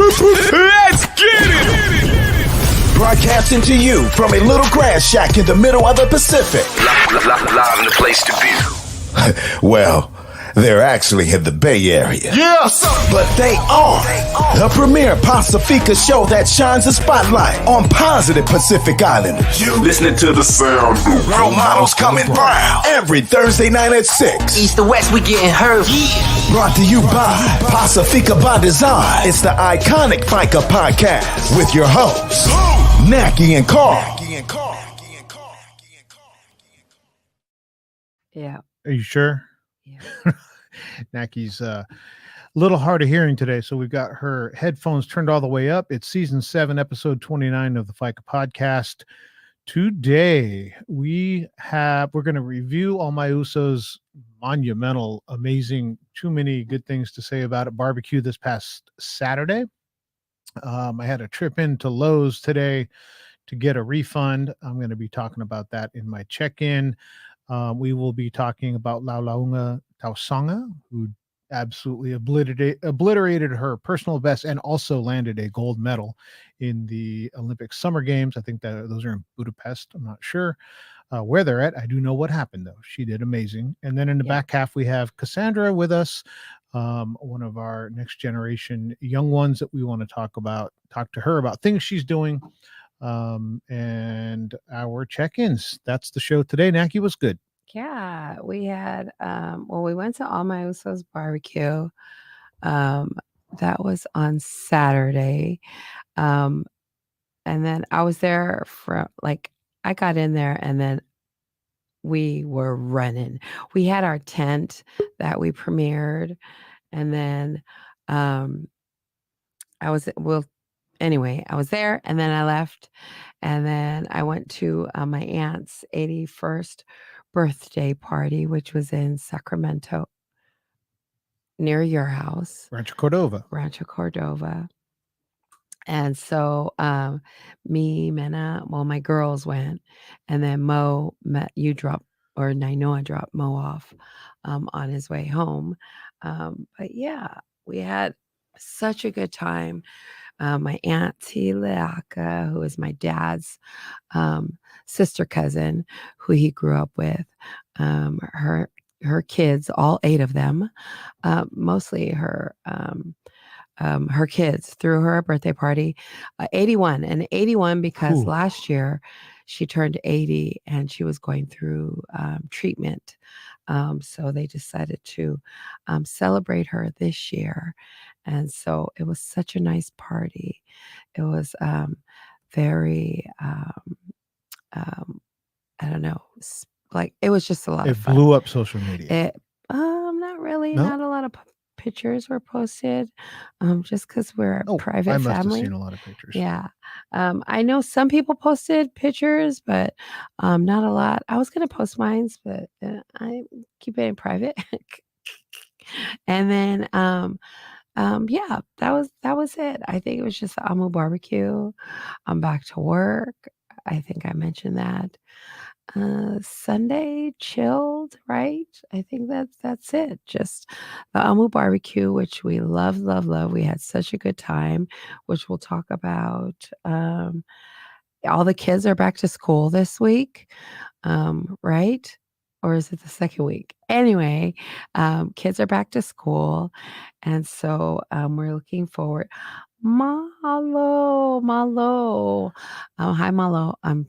Let's get it! Broadcasting to you from a little grass shack in the middle of the Pacific. Live in the place to be. Well, they're actually in the Bay Area. Yeah! But they are the premier Pacifica show that shines a spotlight on positive Pacific Islanders. You listening to the sound. Role models coming brown every Thursday night at 6. East to west, we getting hurt. Brought to you by Pacifica by Design. It's the iconic Faika Podcast with your hosts, Naki and Carl. Yeah. Are you sure? Yeah. Naki's a little hard of hearing today, so we've got her headphones turned all the way up. It's season 7, episode 29 of the Faika Podcast. Today we're going to review All My Uso's monumental, amazing, too many good things to say about it barbecue this past Saturday. I had a trip into Lowe's today to get a refund. I'm going to be talking about that in my check-in. We will be talking about Laulaunga Tausanga, who absolutely obliterated her personal best and also landed a gold medal in the Olympic Summer Games. I think that those are in Budapest. I'm not sure where they're at. I do know what happened, though. She did amazing. And then in the back half, we have Cassandra with us, one of our next generation young ones that we want to talk to her about things she's doing. And our check-ins. That's the show today. Naki, what's good? Yeah, we had we went to All My Usos barbecue. That was on Saturday. And then I was there I got in there and then we were running. We had our tent that we premiered, and then I was there and then I left, and then I went to my aunt's 81st birthday party, which was in Sacramento near your house. Rancho Cordova. And so me, Mena, my girls went, and then Nainoa dropped Mo off on his way home. But yeah, we had such a good time. My auntie Leaka, who is my dad's sister cousin, who he grew up with, her kids, all 8 of them, mostly her kids, threw her a birthday party, 81 because last year she turned 80 and she was going through treatment. So they decided to celebrate her this year. And so it was such a nice party. It was very, I don't know, it was just a lot of fun. It blew up social media. Not really. No? Not a lot of pictures were posted, just because we're a private I must family. have seen a lot of pictures. Yeah. I know some people posted pictures, but not a lot. I was going to post mine, but I keep it in private. And then, yeah, that was it. I think it was just the Amu barbecue. I'm back to work. I think I mentioned that. Sunday chilled, right? I think that's it. Just the Amu barbecue, which we love. We had such a good time, which we'll talk about. All the kids are back to school this week, right? Or is it the second week? Anyway, kids are back to school. And so we're looking forward. Malo. Hi, Malo. I'm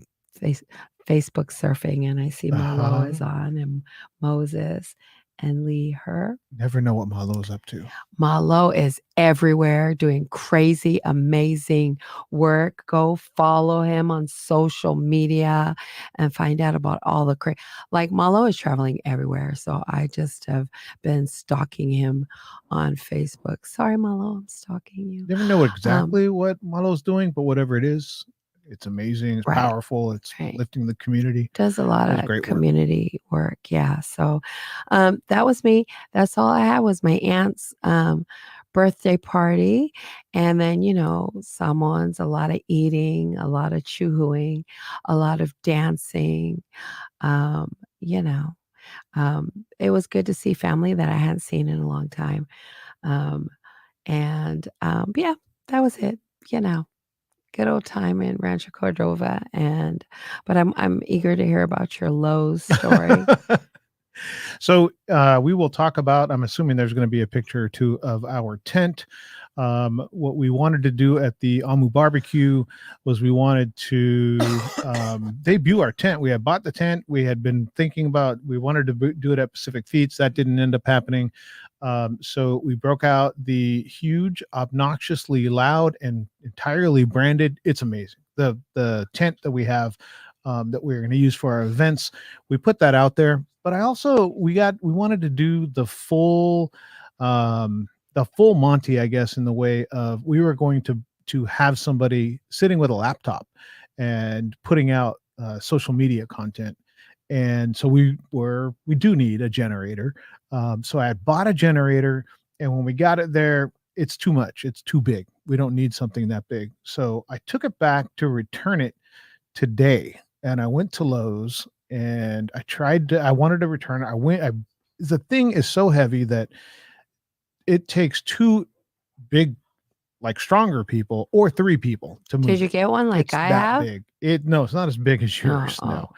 Facebook surfing, and I see Malo is on, and Moses and Lee her. Never know what Malo's up to. Malo is everywhere doing crazy, amazing work. Go follow him on social media and find out about all the Malo is traveling everywhere. So I just have been stalking him on Facebook. Sorry, Malo, I'm stalking you. Never know exactly what Malo's doing, but whatever it is, it's amazing. It's powerful. It's lifting the community. Does a lot of community work. Yeah. So that was me. That's all I had was my aunt's birthday party. And then, someone's a lot of eating, a lot of chewing, a lot of dancing. It was good to see family that I hadn't seen in a long time. Yeah, that was it. You know, good old time in Rancho Cordova, but I'm eager to hear about your Lowe's story. So we will talk about, I'm assuming there's going to be a picture or two of our tent. What we wanted to do at the Amu barbecue was we wanted to debut our tent. We had bought the tent. We had been thinking about, we wanted to do it at Pacific Feats. That didn't end up happening. So we broke out the huge, obnoxiously loud and entirely branded. It's amazing. The tent that we have that we're going to use for our events, we put that out there. But we wanted to do the full Monty, I guess, in the way of we were going to have somebody sitting with a laptop and putting out social media content. And so we do need a generator. So I had bought a generator, and when we got it there, it's too much. It's too big. We don't need something that big. So I took it back to return it today, and I went to Lowe's and I wanted to return it. The thing is so heavy that it takes two big, like stronger people or three people to move. Did you get one like it's I that have? Big. No, it's not as big as yours. Oh.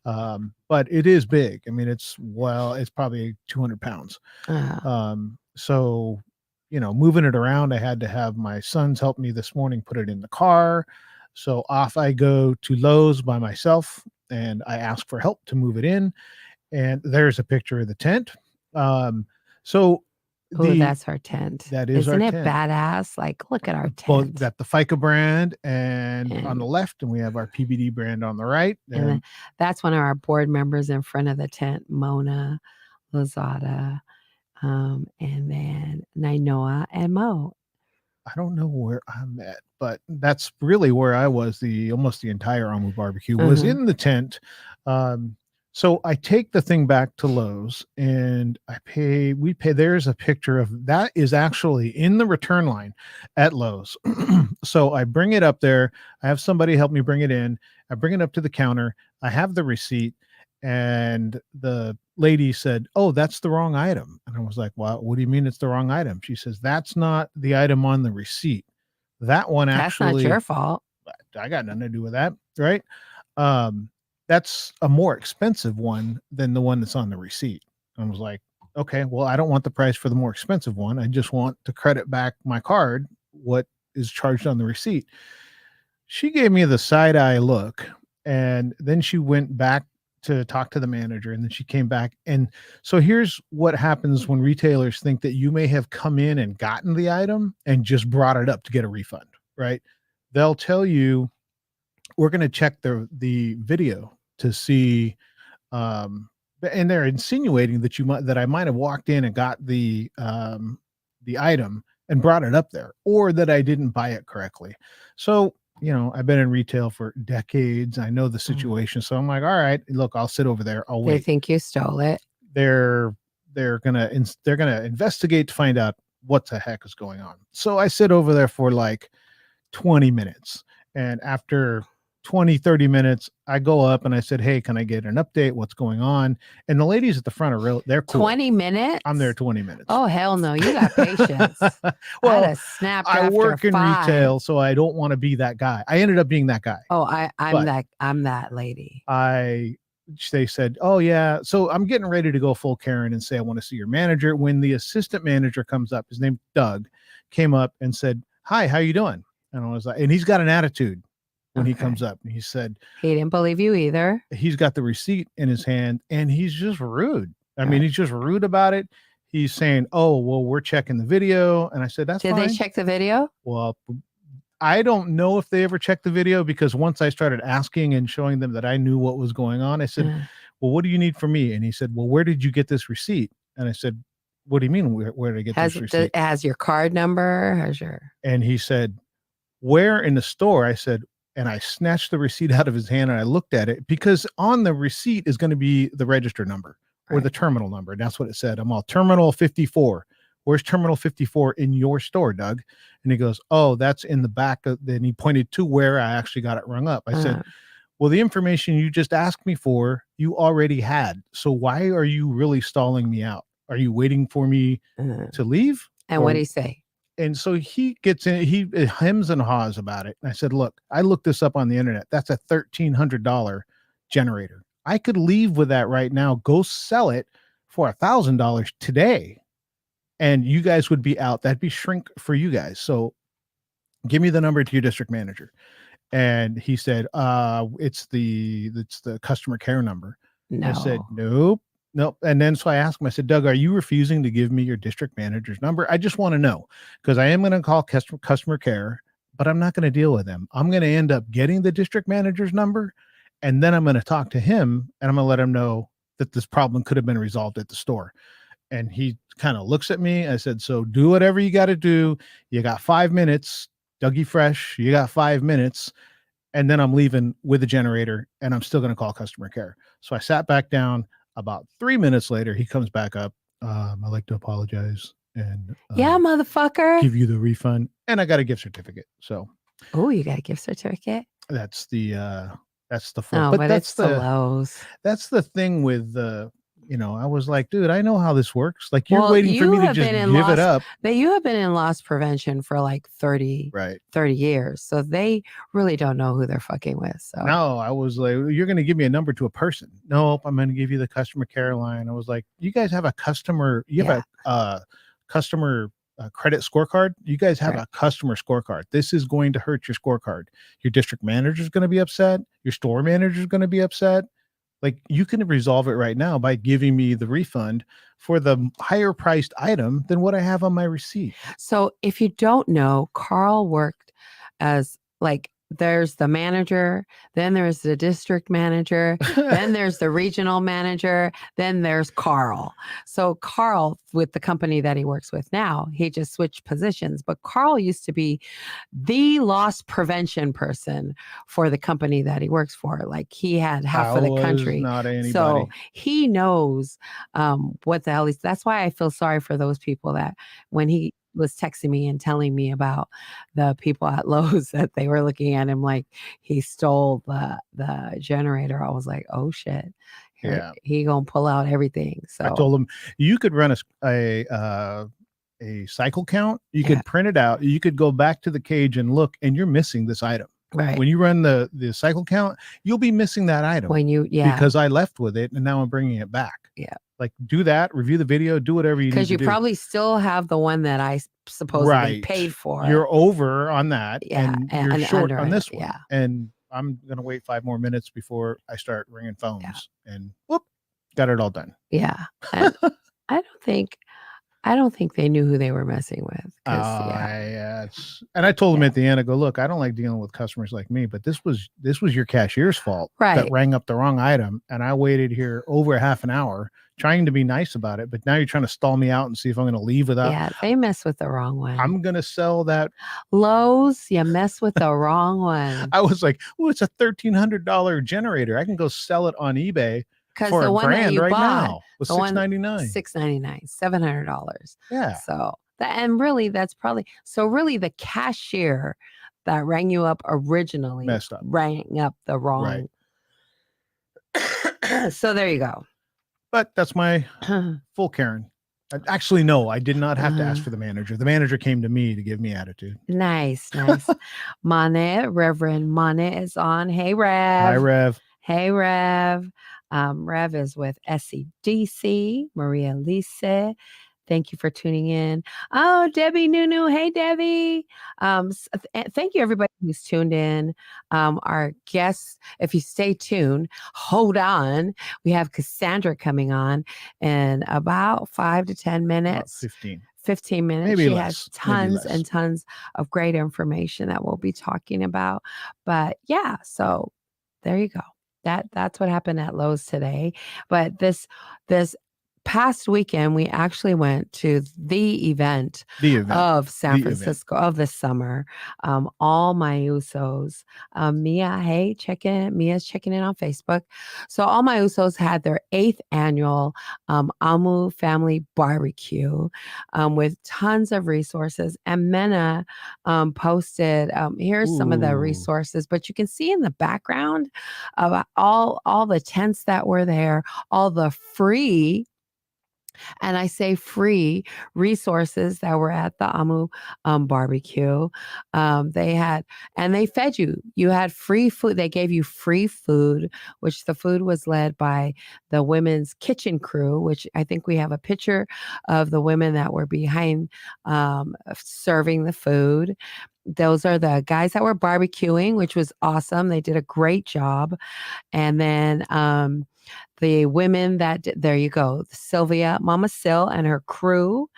No. But it is big. I mean, it's probably 200 pounds. So, moving it around, I had to have my sons help me this morning, put it in the car. So off I go to Lowe's by myself, and I ask for help to move it in. And there's a picture of the tent. That's our tent. That is Isn't our it tent. badass? Like, look at our tent. Well, that the Faika brand and on the left, and we have our PBD brand on the right. And that's one of our board members in front of the tent, Mona Lozada, and then Nainoa and Mo. I don't know where I'm at, but that's really where I was. Almost the entire Amu barbecue was in the tent. So I take the thing back to Lowe's, and we pay. There's a picture of that is actually in the return line at Lowe's. So I bring it up there. I have somebody help me bring it in. I bring it up to the counter. I have the receipt, and the lady said, "Oh, that's the wrong item." And I was like, "Well, what do you mean it's the wrong item?" She says, "That's not the item on the receipt. That one actually, that's not your fault. I got nothing to do with that, right? That's a more expensive one than the one that's on the receipt." I was like, "Okay, well, I don't want the price for the more expensive one. I just want to credit back my card what is charged on the receipt." She gave me the side eye look, and then she went back to talk to the manager, and then she came back. And so here's what happens when retailers think that you may have come in and gotten the item and just brought it up to get a refund, right? They'll tell you, "We're going to check the video to see," and they're insinuating that I might have walked in and got the item and brought it up there, or that I didn't buy it correctly. So, I've been in retail for decades. I know the situation. So I'm like, all right, look, I'll sit over there. I'll wait. They think you stole it. They're gonna investigate to find out what the heck is going on. So I sit over there for like 20 minutes. And after 20-30 minutes, I go up and I said, "Hey, can I get an update? What's going on?" And the ladies at the front are they're cool. 20 minutes? I'm there 20 minutes. Oh, hell no. You got patience. Well, I'd have snapped I after work in 5. retail, so I don't want to be that guy. I ended up being that guy. Oh, I'm that lady. They said, "Oh yeah." So I'm getting ready to go full Karen and say, "I want to see your manager." When the assistant manager comes up, his name Doug, came up and said, "Hi, how you doing?" And I was like, and he's got an attitude when he comes up, and he said, he didn't believe you either. He's got the receipt in his hand, and he's just rude. I mean, he's just rude about it. He's saying, "Oh, well, we're checking the video." And I said, "That's fine." Did they check the video? Well, I don't know if they ever checked the video, because once I started asking and showing them that I knew what was going on, I said, "Well, what do you need from me?" And he said, "Well, where did you get this receipt?" And I said, "What do you mean, where did I get this receipt?" Has your card number? And he said, "Where in the store?" I said, and I snatched the receipt out of his hand and I looked at it, because on the receipt is going to be the register number or the terminal number. That's what it said. I'm all terminal 54. Where's terminal 54 in your store, Doug? And he goes, "Oh, that's in the back." Then he pointed to where I actually got it rung up. I said, "Well, the information you just asked me for, you already had. So why are you really stalling me out? Are you waiting for me to leave?" And what did he say? And so he gets in, he hems and haws about it. And I said, look, I looked this up on the internet. That's a $1,300 generator. I could leave with that right now, go sell it for $1,000 today. And you guys would be out. That'd be shrink for you guys. So give me the number to your district manager. And he said, it's the customer care number. No. I said, nope. And then so I asked him, I said, Doug, are you refusing to give me your district manager's number? I just want to know, because I am going to call customer care, but I'm not going to deal with them. I'm going to end up getting the district manager's number, and then I'm going to talk to him, and I'm going to let him know that this problem could have been resolved at the store. And he kind of looks at me. I said, so do whatever you got to do. You got 5 minutes, Dougie Fresh. You got 5 minutes. And then I'm leaving with the generator, and I'm still going to call customer care. So I sat back down. About 3 minutes later, he comes back up. I'd like to apologize and yeah, motherfucker, give you the refund. And I got a gift certificate. So oh, you got a gift certificate? That's the full. No, but that's it's the Lowe's. That's the thing with I was like, dude, I know how this works. Like, you're waiting for me to just give it up. But you have been in loss prevention for like 30 years. So they really don't know who they're fucking with. So no, I was like, you're going to give me a number to a person. Nope, I'm going to give you the customer care line. I was like, you guys have a customer, customer credit scorecard. You guys have a customer scorecard. This is going to hurt your scorecard. Your district manager is going to be upset. Your store manager is going to be upset. Like, you can resolve it right now by giving me the refund for the higher priced item than what I have on my receipt. So if you don't know, Carl worked as there's the manager, then there's the district manager, then there's the regional manager, then there's Carl. So Carl, with the company that he works with now, he just switched positions. But Carl used to be the loss prevention person for the company that he works for. Like, he had half of the country. Not anybody. So he knows what the hell is. That's why I feel sorry for those people that when he was texting me and telling me about the people at Lowe's that they were looking at him like he stole the generator. I was like, oh shit. He gonna pull out everything. So I told him, you could run a cycle count. You could print it out. You could go back to the cage and look, and you're missing this item. Right. When you run the cycle count, you'll be missing that item. Because I left with it and now I'm bringing it back. Yeah. Like, do that, review the video, do whatever you need to do. Because you probably still have the one that I supposedly paid for. You're over on that. Yeah. And you're short on this one. Yeah. And I'm going to wait 5 more minutes before I start ringing phones. Yeah. And whoop, got it all done. Yeah. And I don't think they knew who they were messing with. And I told them at the end, I go, look, I don't like dealing with customers like me, but this was your cashier's fault that rang up the wrong item. And I waited here over half an hour trying to be nice about it. But now you're trying to stall me out and see if I'm going to leave without. Yeah, they mess with the wrong one. I'm going to sell that. Lowe's, you mess with the wrong one. I was like, oh, it's a $1,300 generator. I can go sell it on eBay. Because for the one that you right bought now was $699. $699, $700. Yeah. So really the cashier that rang you up originally messed up, rang up the wrong. Right. So there you go. But that's my full Karen. Actually, no, I did not have to ask for the manager. The manager came to me to give me attitude. Nice. Reverend Mane is on. Hey, Rev. Hi, Rev. Hey, Rev. Rev is with SEDC, Maria Lisa. Thank you for tuning in. Oh, Debbie Nunu. Hey, Debbie. Thank you, everybody who's tuned in. Our guests, if you stay tuned, hold on. We have Cassandra coming on in about 5 to 10 minutes. 15 minutes. Maybe she less. Has tons and tons of great information that we'll be talking about. But yeah, so there you go. That's what happened at Lowe's today. But this past weekend, we actually went to the event of San Francisco of the summer. All my Usos, Mia, hey, Mia's checking in on Facebook. So all my Usos had their 8th annual Amu Family Barbecue with tons of resources. And Mena posted, here's some of the resources, but you can see in the background of all the tents that were there, all the free And I say free resources that were at the Amu barbecue. They had, and they fed you. You had free food. They gave you free food, which the food was led by the women's kitchen crew, which I think we have a picture of the women that were behind serving the food. Those are the guys that were barbecuing, which was awesome. They did a great job. And then the women there you go, Sylvia, Mama Sil and her crew.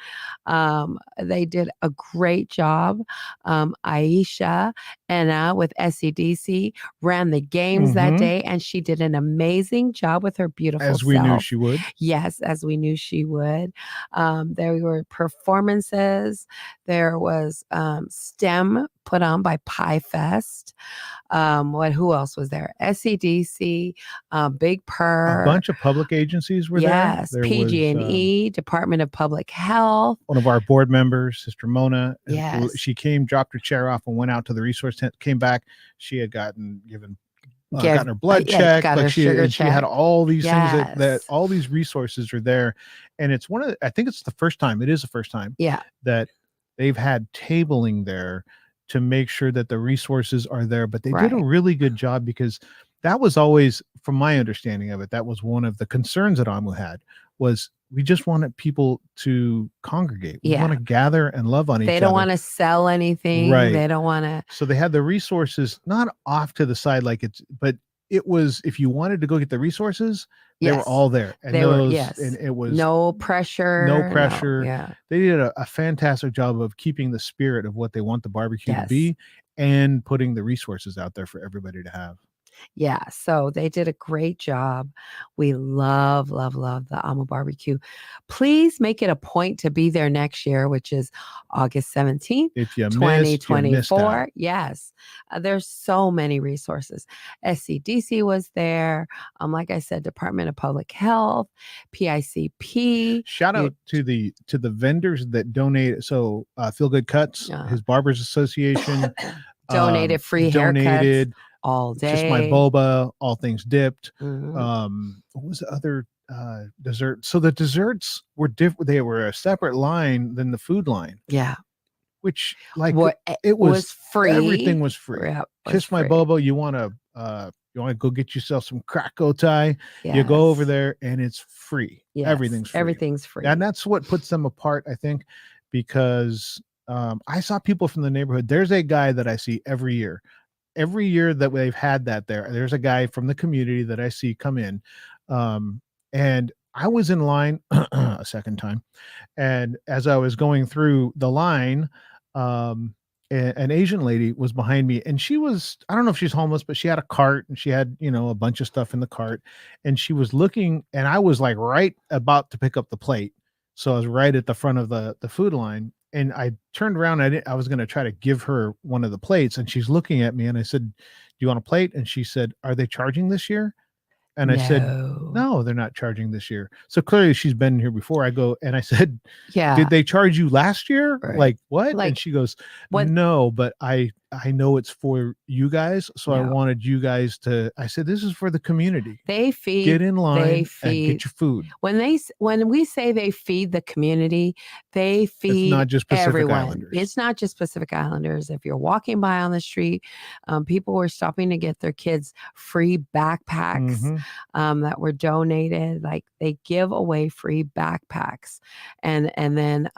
They did a great job. Aisha Enna with SCDC ran the games that day, and she did an amazing job with her beautiful As we knew she would. Yes, as we knew she would. There were performances. There was STEM put on by Pie Fest. Who else was there? SCDC, Big Purr. A bunch of public agencies were there. Yes, PG&E, Department of Public Health. One of our board members, Sister Mona. Yes. She dropped her chair off and went out to the resource tent, came back. She had gotten her blood checked, got her sugar she had all these things that Yes. all these resources are there. And it's I think it's the first time, that they've had tabling there to make sure that the resources are there. But they did a really good job, because that was always, from my understanding of it, that was one of the concerns that AMU had, was we just wanted people to congregate. We want to gather and love on each other. They don't want to sell anything. Right. They don't want to. So they had the resources not off to the side but it was, if you wanted to go get the resources, they were all there. And and it was no pressure. No, they did a fantastic job of keeping the spirit of what they want the barbecue to be, and putting the resources out there for everybody to have. Yeah, so they did a great job. We love, love, love the Amu barbecue. Please make it a point to be there next year, which is August 17th, if you 2024. Yes, there's so many resources. SCDC was there. Like I said, Department of Public Health, PICP. Shout out to the vendors that donate. So Feel Good Cuts, his Barbers Association, donated free haircuts all day. Just My Boba, all things dipped. What was the other dessert? So the desserts were different. They were a separate line than the food line. Yeah. Which it was free. Everything was free. Yeah, Kiss My Boba. You want to go get yourself some crack-o-tie. Yes. You go over there and it's free. Yes. Everything's free. And that's what puts them apart, I think, because I saw people from the neighborhood. There's a guy that I see every year that they've had that there's a guy from the community that I see come in. And I was in line a second time. And as I was going through the line, an Asian lady was behind me, and she was, I don't know if she's homeless, but she had a cart, and she had, a bunch of stuff in the cart, and she was looking, and I was like right about to pick up the plate. So I was right at the front of the food line. And I turned around. I was going to try to give her one of the plates, and she's looking at me, and I said, "Do you want a plate?" And she said, "Are they charging this year?" And I said, "No, they're not charging this year." So clearly she's been here before. I said, "Yeah, did they charge you last year?" Right. Like what? Like, and she goes, what? "No, but I know it's for you guys. So I wanted you guys to," I said, "This is for the community. They feed, get in line and get your food." When we say they feed the community, they feed it's not just Pacific everyone. Islanders. It's not just Pacific Islanders. If you're walking by on the street, people were stopping to get their kids free backpacks that were donated. Like, they give away free backpacks. And then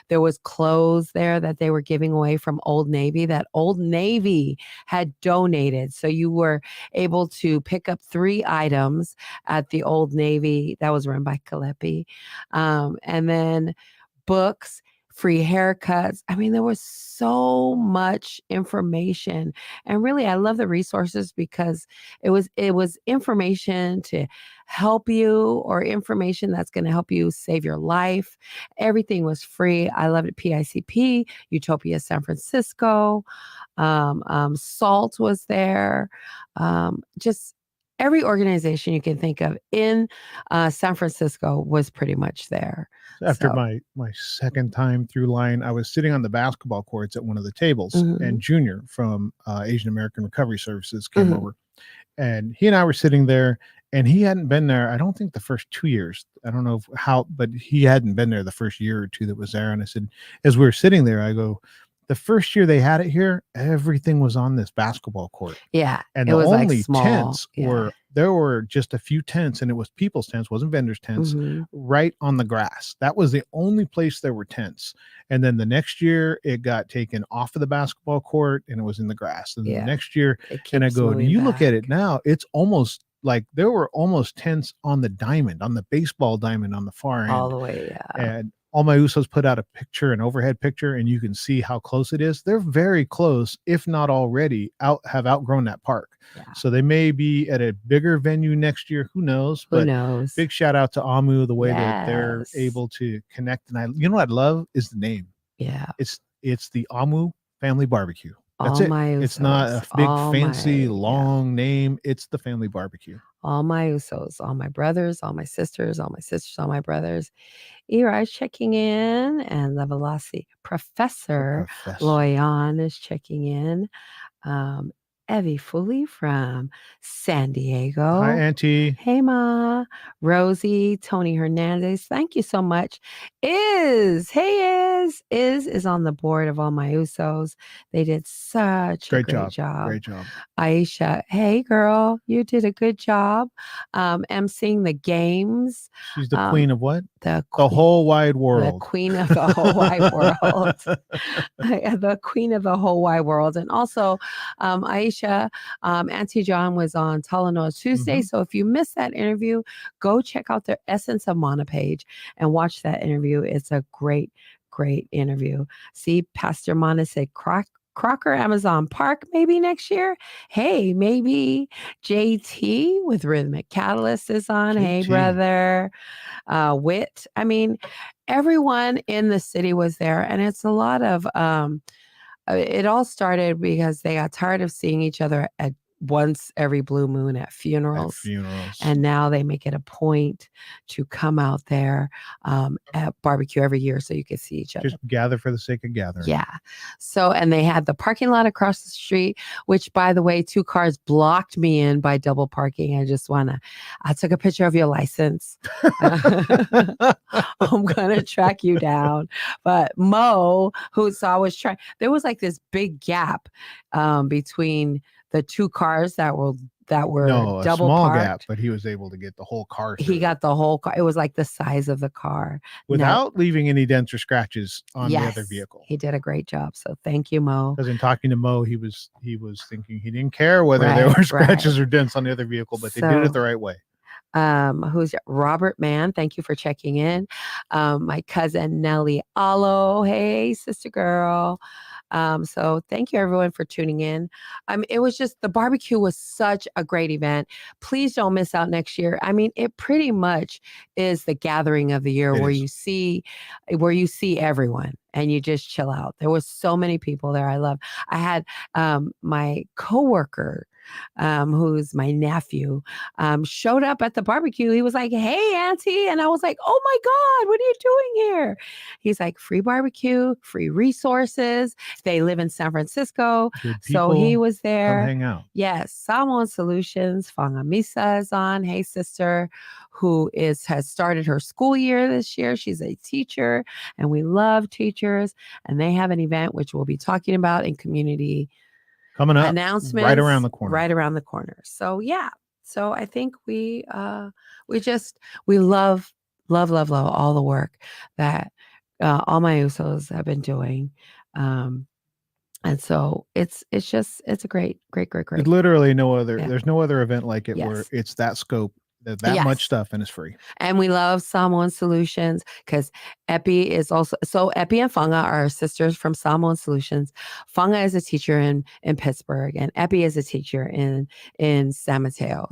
there was clothes there that they were giving away from Old Navy that Old Navy had donated. So you were able to pick up 3 items at the Old Navy that was run by Kalepi. And then books, free haircuts. I mean, there was so much information. And really, I love the resources because it was information to help you, or information that's going to help you save your life. Everything was free. I loved it. PICP, Utopia San Francisco, SALT was there. Just every organization you can think of in San Francisco was pretty much there. After my second time through line, I was sitting on the basketball courts at one of the tables, and Junior from Asian American Recovery Services came over, and he and I were sitting there, And he hadn't been there, I don't think the first 2 years. I don't know how, but he hadn't been there the first year or two that was there. And I said, as we were sitting there, I go, the first year they had it here, everything was on this basketball court. Yeah. And It the was like only small. tents Yeah. there were just a few tents, and it was people's tents, wasn't vendors' tents, Mhm. right on the grass. That was the only place there were tents. And then the next year it got taken off of the basketball court and it was in the grass. And Yeah. the next year, It and I keeps go, and moving you look at back. it now, it's almost like there were almost tents on the diamond, on the baseball diamond on the far all end. the way. Yeah. And all my Usos put out a picture, an overhead picture, and you can see how close it is. They're very close, if not already have outgrown that park. Yeah. So they may be at a bigger venue next year. Who knows? Who But knows? big shout out to Amu, the way that they're Yes. able to connect. And you know what I love is the name. Yeah. It's the Amu Family Barbecue. That's All it. my It's not Usos. a big All fancy yeah. long name. It's the Family Barbecue. All my Usos, all my brothers, all my sisters, all my brothers. Eri's checking in, and the Velocity Professor Loyan is checking in. Evie Foley from San Diego. Hi, Auntie. Hey, Ma. Rosie, Tony Hernandez. Thank you so much. Is on the board of all my Usos. They did such a great job. Great job. Aisha, hey girl, you did a good job. Emceeing the games. She's the queen of what? The whole wide The world. queen of the whole wide world. The queen of the whole wide world. And also, Aisha, Auntie John was on Talanoa Tuesday. Mhm. So if you missed that interview, go check out their Essence of Mana page and watch that interview. It's a great, great interview. See, Pastor Mana said Crocker Amazon Park maybe next year. Hey, maybe JT with Rhythmic Catalyst is on. Hey, JT. brother. Wit. I mean, everyone in the city was there, and it's a lot of it all started because they got tired of seeing each other at once every blue moon at funerals. And now they make it a point to come out there at barbecue every year so you can see each other. Just gather for the sake of gathering. Yeah. So, and they had the parking lot across the street, which, by the way, 2 cars blocked me in by double parking. I took a picture of your license. I'm going to track you down. But Mo, who saw was trying, there was like this big gap between the 2 cars that were No, a double small parked. gap, but he was able to get the whole car through. He got the whole car. It was like the size of the car. Without leaving any dents or scratches on the other vehicle. He did a great job. So thank you, Mo. Because in talking to Mo, he was thinking he didn't care whether there were scratches or dents on the other vehicle, but they did it the right way. Who's Robert Mann? Thank you for checking in. My cousin Nellie Allo. Hey, sister girl. So thank you everyone for tuning in. It was just, the barbecue was such a great event. Please don't miss out next year. I mean, it pretty much is the gathering of the year where you see everyone and you just chill out. There was so many people there. I had my coworker, who's my nephew, showed up at the barbecue. He was like, "Hey, Auntie." And I was like, "Oh my God, what are you doing here?" He's like, "Free barbecue, free resources." They live in San Francisco. So he was there. Come hang out. Yes. Salmon Solutions. Fanga Misa is on. Hey, sister, who has started her school year this year. She's a teacher and we love teachers. And they have an event, which we'll be talking about in community coming up, announcements right around the corner. So yeah. So I think we love all the work that all my Usos have been doing. And so it's a great. There's literally there's no other event like it where it's that scope, that much stuff, and it's free. And we love Salmon Solutions because Epi is also, so Epi and Fanga are sisters from Salmon Solutions. Fanga is a teacher in Pittsburgh, and Epi is a teacher in San Mateo.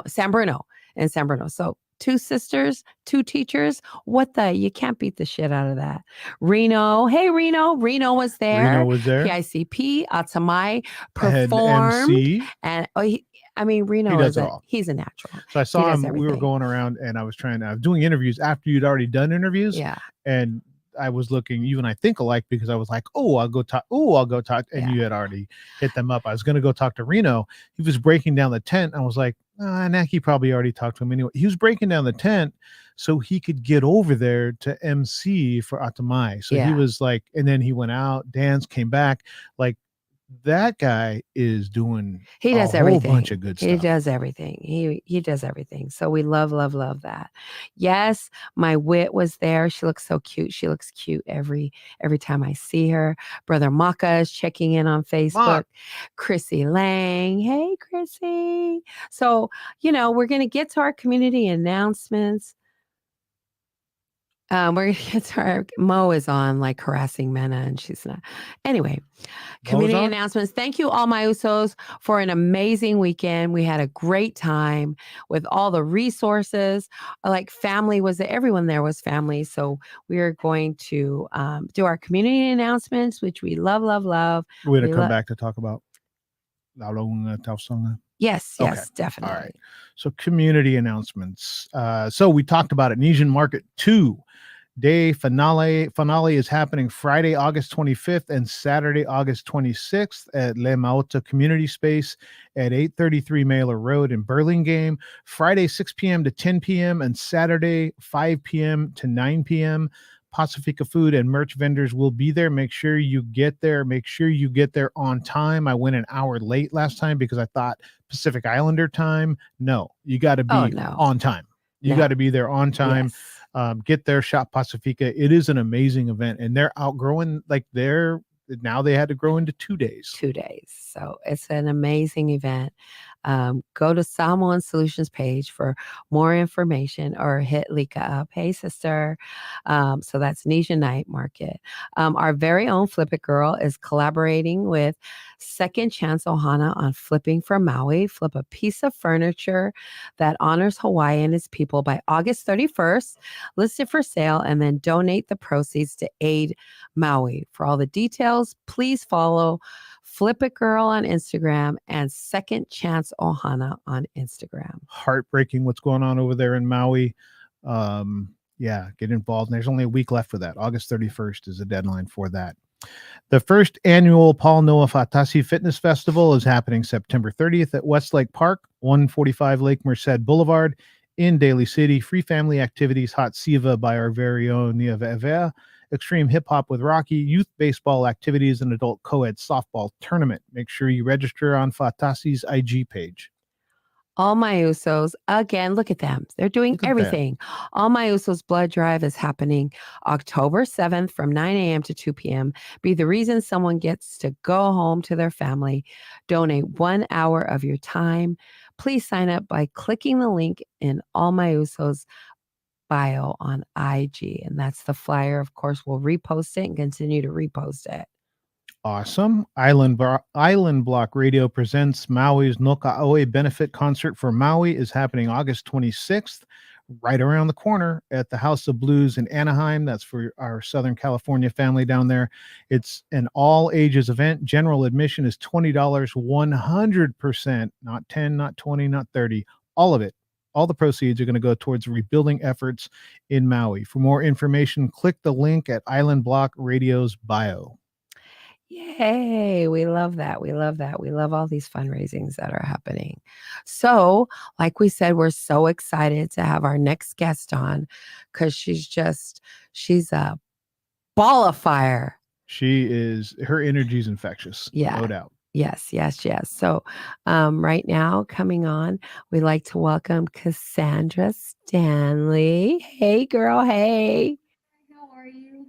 San Bruno, in San Bruno. So 2 sisters, 2 teachers. You can't beat the shit out of that. Reno. Hey, Reno. Reno was there. PICP, Atamai performed. And Reno he's a natural. So I saw him, we were going around and I was doing interviews after you'd already done interviews. Yeah. And I was looking, you and I think alike, because I was like, I'll go talk. And you had already hit them up. I was going to go talk to Reno. He was breaking down the tent. I was like, Naki probably already talked to him anyway. He was breaking down the tent so he could get over there to MC for Atamai. So he Yeah. was like, and then he went out, danced, came back. Like, that guy is doing He a does whole everything. bunch of good He stuff. does everything. He does everything. So we love, love, love that. Yes, my wit was there. She looks so cute. She looks cute every time I see her. Brother Maka is checking in on Facebook. Mark. Chrissy Lang. Hey, Chrissy. So, we're going to get to our community announcements. We're going to get to our Mo is on like harassing Mena and she's not. Anyway, community announcements. Thank you, all my Usos, for an amazing weekend. We had a great time with all the resources. Like family was there. Everyone there was family. So we are going to do our community announcements, which we love, love, love. We're going to come back to talk about Yes, Okay. definitely. All right. So community announcements. So we talked about it. Nesian Market 2 day finale is happening Friday, August 25th and Saturday, August 26th at Le Maota Community Space at 833 Mailer Road in Burlingame. Friday, 6 p.m. to 10 p.m. and Saturday, 5 p.m. to 9 p.m. Pacifica food and merch vendors will be there. Make sure you get there. Make sure you get there on time. I went an hour late last time because I thought Pacific Islander time. No, you got to be on time. You got to be there on time. Yes. Get there, shop Pacifica. It is an amazing event, and they're outgrowing. Now they had to grow into 2 days. 2 days. So it's an amazing event. Go to Samoan Solutions page for more information or hit Lika up. Hey, sister. So that's Nesian Night Market. Our very own Flip It Girl is collaborating with Second Chance Ohana on flipping for Maui. Flip a piece of furniture that honors Hawaii and its people by August 31st. List it for sale and then donate the proceeds to aid Maui. For all the details, please follow Flip It Girl on Instagram and Second Chance Ohana on Instagram. Heartbreaking what's going on over there in Maui. Get involved. And there's only a week left for that. August 31st is the deadline for that. The first annual Paul Noah Fatasi Fitness Festival is happening September 30th at Westlake Park, 145 Lake Merced Boulevard in Daly City. Free family activities, hot siva by our very own Nia Vevea, extreme hip hop with Rocky, youth baseball activities, and adult co-ed softball tournament. Make sure you register on Fatasi's IG page. All My Usos, again, look at them. They're doing everything. All My Usos blood drive is happening October 7th from 9 a.m. to 2 p.m. Be the reason someone gets to go home to their family. Donate 1 hour of your time. Please sign up by clicking the link in All My Usos bio on IG. And that's the flyer. Of course, we'll repost it and continue to repost it. Awesome. Island Block Radio presents Maui's Noka Oe benefit concert for Maui is happening August 26th, right around the corner at the House of Blues in Anaheim. That's for our Southern California family down there. It's an all ages event. General admission is $20, 100%, not 10, not 20, not 30, all of it. All the proceeds are going to go towards rebuilding efforts in Maui. For more information, click the link at Island Block Radio's bio. Yay. We love that. We love that. We love all these fundraisings that are happening. So, like we said, we're so excited to have our next guest on because she's a ball of fire. Her energy is infectious. Yeah. No doubt. Yes. So right now coming on, we'd like to welcome Cassandra Stanley. Hey, girl. Hey. How are you?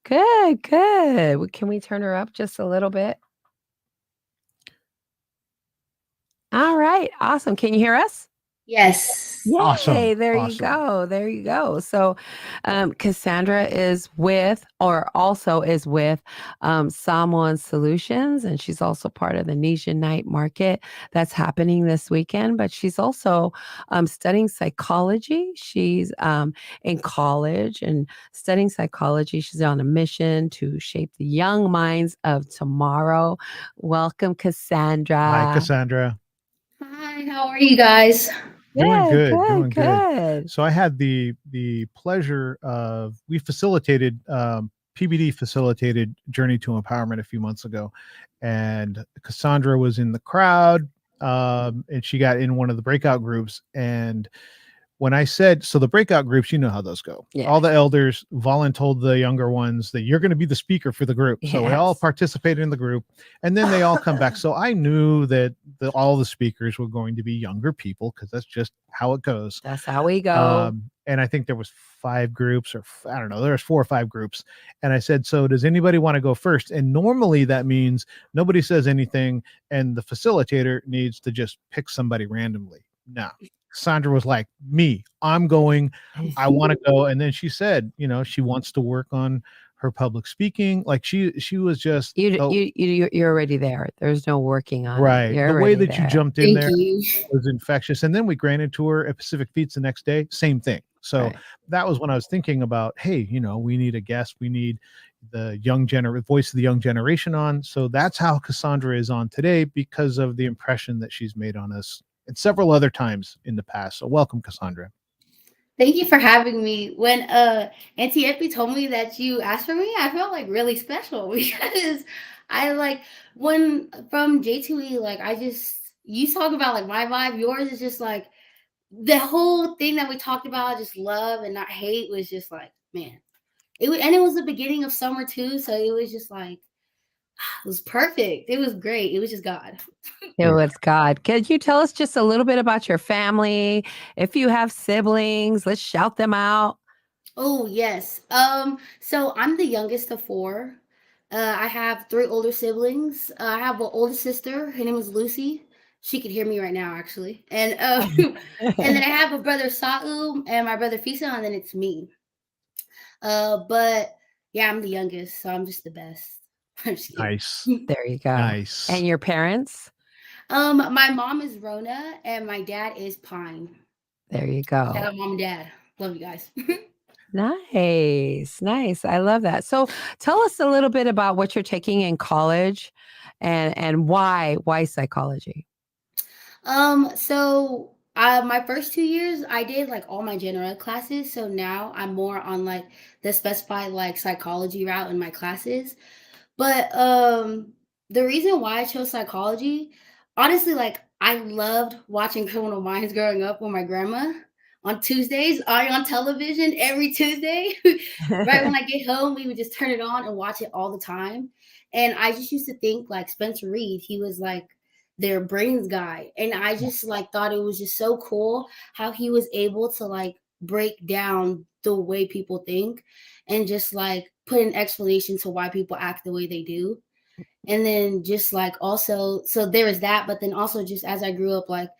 Good. Can we turn her up just a little bit? All right. Awesome. Can you hear us? Yes. Yay, Awesome. There you go. So Cassandra is with Samoan Solutions, and she's also part of the Nesian Night Market that's happening this weekend, but she's also studying psychology. She's in college and studying psychology. She's on a mission to shape the young minds of tomorrow. Welcome, Cassandra. Hi, Cassandra. Hi, how are you guys? Doing good. So I had the pleasure of, we facilitated, PBD facilitated Journey to Empowerment a few months ago, and Cassandra was in the crowd. and she got in one of the breakout groups. And when I said, so the breakout groups, you know how those go. Yeah. All the elders told the younger ones that you're going to be the speaker for the group. So we all Yes. participated in the group, and then they all come back. So I knew that all the speakers were going to be younger people, because that's just how it goes. That's how we go. And I think there was 5 groups, or I don't know, there was 4 or 5 groups. And I said, so does anybody want to go first? And normally that means nobody says anything, and the facilitator needs to just pick somebody randomly. No. Sandra was like, me, I'm going, I want to go. And then she said, she wants to work on her public speaking. Like she was just you're already there. There's no working on right. it. You're The way that there. you jumped in Thank there you. was infectious. And then we granted to her at Pacific Feats the next day, same thing. So Right. that was when I was thinking about, hey, we need a guest. We need the voice of the young generation on. So that's how Cassandra is on today, because of the impression that she's made on us and several other times in the past. So welcome, Cassandra. Thank you for having me. When Auntie Epi told me that you asked for me, I felt like really special because I like when from J2E, like you talk about like my vibe, yours is just like the whole thing that we talked about, just love and not hate, was just like, man. It was the beginning of summer too, so it was just like it was perfect. It was great. It was just God. It was God. Could you tell us just a little bit about your family? If you have siblings, let's shout them out. Oh yes. So I'm the youngest of 4. I have 3 older siblings. I have an older sister. Her name is Lucy. She could hear me right now, actually. And and then I have a brother Saum and my brother Fisa, and then it's me. But yeah, I'm the youngest, so I'm just the best. I'm just kidding. Nice. There you go. Nice. And your parents? My mom is Rona and my dad is Pine. There you Shout go. out mom and dad. Love you guys. Nice. I love that. So tell us a little bit about what you're taking in college and why psychology? So my first 2 years I did like all my general classes. So now I'm more on like the specified like psychology route in my classes. But the reason why I chose psychology, honestly, like I loved watching Criminal Minds growing up with my grandma on Tuesdays, on television every Tuesday. Right when I get home, we would just turn it on and watch it all the time. And I just used to think like Spencer Reed, he was like their brains guy. And I just like thought it was just so cool how he was able to like break down the way people think and just like put an explanation to why people act the way they do. And then just like also, so there is that, but then also just as I grew up, like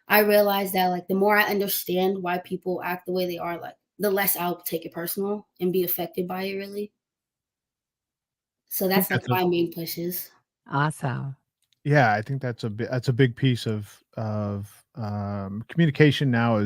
I realized that like the more I understand why people act the way they are, like the less I'll take it personal and be affected by it really. So that's like my main pushes. Awesome. Yeah, I think that's a big piece of communication now.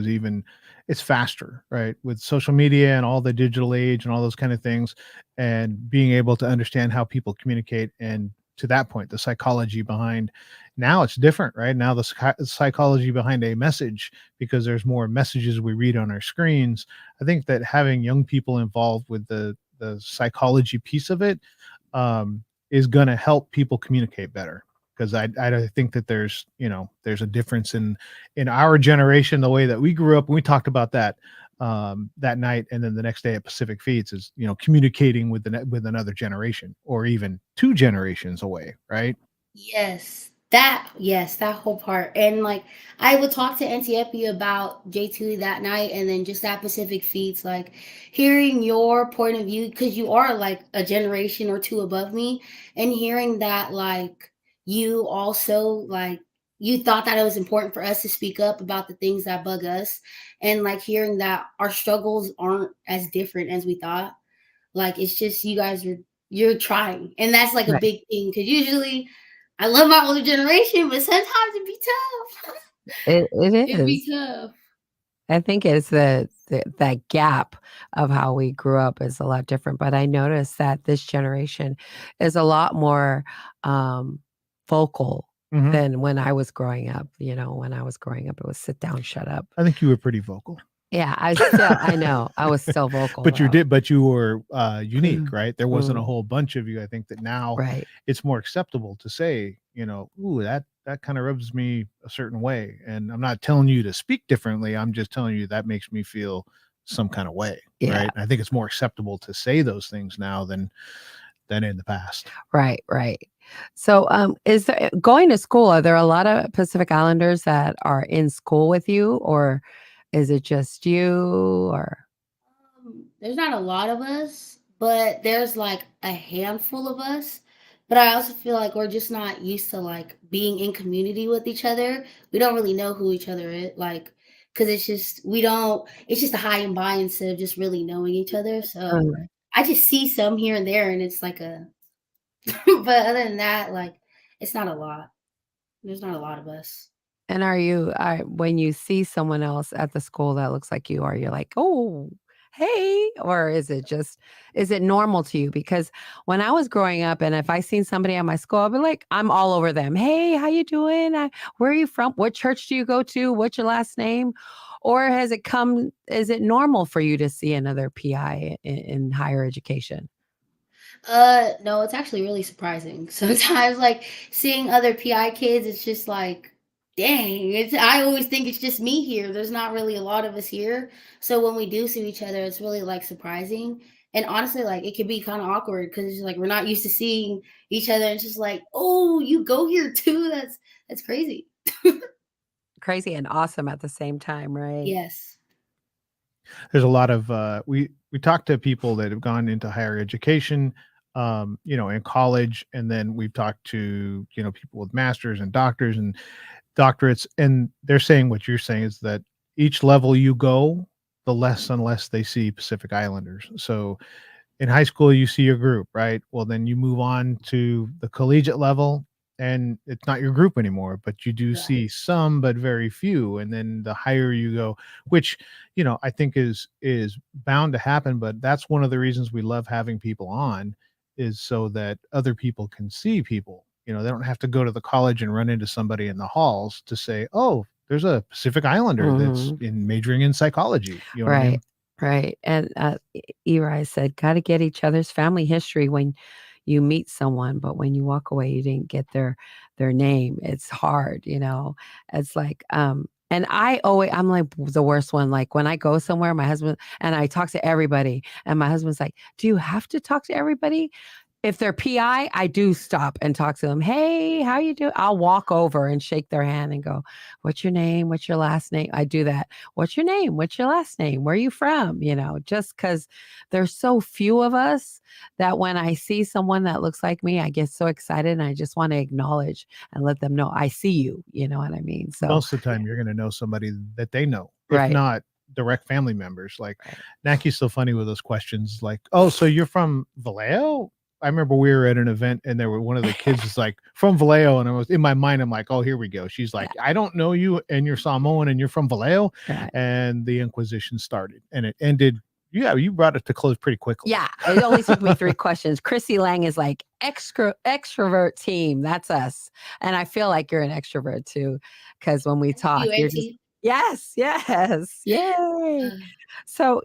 It's faster, right? With social media and all the digital age and all those kind of things, and being able to understand how people communicate, and to that point, the psychology behind. Now it's different, right? Now the psychology behind a message, because there's more messages we read on our screens. I think that having young people involved with the psychology piece of it is going to help people communicate better. Because I think that there's a difference in our generation, the way that we grew up. And we talked about that that night, and then the next day at Pacific Feats is communicating with another generation, or even 2 generations away, right? Yes, that whole part. And like I would talk to Auntie Epi about J2 that night and then just that Pacific Feats, like hearing your point of view, because you are like a generation or 2 above me, and hearing that like you also like you thought that it was important for us to speak up about the things that bug us, and like hearing that our struggles aren't as different as we thought. Like it's just you guys you're trying, and that's like a Right. big thing, because usually I love my older generation, but sometimes it'd be tough. It It'd be is. tough. I think it's that gap of how we grew up is a lot different. But I noticed that this generation is a lot more vocal Mhm. than when I was growing up. When I was growing up, it was sit down, shut up. I think you were pretty vocal. Yeah, I know. I was still vocal. But though. you were unique, right? There wasn't a Mm. whole bunch of you. I think that now Right. it's more acceptable to say, ooh, that kind of rubs me a certain way. And I'm not telling you to speak differently. I'm just telling you that makes me feel some kind of way. Yeah. Right. And I think it's more acceptable to say those things now than in the past. Right, right. So, is there going to school? Are there a lot of Pacific Islanders that are in school with you, or is it just you? Or There's not a lot of us, but there's like a handful of us. But I also feel like we're just not used to like being in community with each other. We don't really know who each other is, like, because it's just we don't. It's just a high and by instead of just really knowing each other. So Mm. I just see some here and there, and it's like a. But other than that, like, it's not a lot. There's not a lot of us. And when you see someone else at the school that looks like you, are you like, oh, hey? Or is it normal to you? Because when I was growing up, and if I seen somebody at my school, I'd be like, I'm all over them. Hey, how you doing? Where are you from? What church do you go to? What's your last name? Or is it normal for you to see another PI in higher education? No, it's actually really surprising. Sometimes, like seeing other PI kids, it's just like, dang. It's I always think it's just me here. There's not really a lot of us here. So when we do see each other, it's really like surprising. And honestly, like it can be kind of awkward because it's just, like we're not used to seeing each other. It's just like, oh, you go here too. That's crazy. Crazy and awesome at the same time, right? Yes. There's a lot of we talk to people that have gone into higher education, in college, and then we've talked to people with masters and doctors and doctorates, and they're saying what you're saying is that each level you go, the less and less they see Pacific Islanders. So in high school, you see your group, right? Well, then you move on to the collegiate level, and it's not your group anymore, but you do Yeah. see some, but very few. And then the higher you go, which I think is bound to happen. But that's one of the reasons we love having people on, is so that other people can see people. They don't have to go to the college and run into somebody in the halls to say, "Oh, there's a Pacific Islander that's Mhm. in majoring in psychology." You know what I Right, mean? right. And Eli said, got to get each other's family history when you meet someone, but when you walk away, you didn't get their name. It's hard, you know. It's like, and I'm like the worst one. Like when I go somewhere, my husband and I talk to everybody, and my husband's like, "Do you have to talk to everybody?" If they're PI, I do stop and talk to them. Hey, how you doing? I'll walk over and shake their hand and go, "What's your name? What's your last name?" I do that. What's your name? What's your last name? Where are you from? Just because there's so few of us that when I see someone that looks like me, I get so excited and I just want to acknowledge and let them know I see you. You know what I mean? So, Most of the time you're going to know somebody that they know, if right, not direct family members. Like right. Naki's so funny with those questions, like, "Oh, so you're from Vallejo?" I remember we were at an event and there were one of the kids was like, "From Vallejo," and I was in my mind, I'm like, "Oh, here we go." She's like, "I don't know you, and you're Samoan, and you're from Vallejo," Right. and the Inquisition started, and it ended. Yeah, you brought it to close pretty quickly. Yeah, it only took me 3 questions. Chrissy Lang is like, extrovert team, that's us." And I feel like you're an extrovert too, because when we talk, You, you're just Auntie. yes, yes, yay. Uh, So,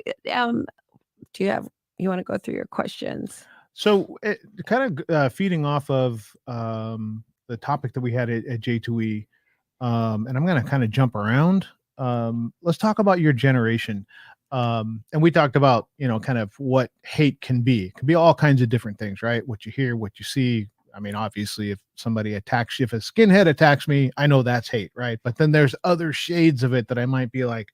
do you wanna go through your questions? So, kind of feeding off of the topic that we had at J2E, and I'm going to kind of jump around. Let's talk about your generation. And we talked about, kind of what hate can be. It can be all kinds of different things, right? What you hear, what you see. I mean, obviously, if somebody attacks you, if a skinhead attacks me, I know that's hate, right? But then there's other shades of it that I might be like,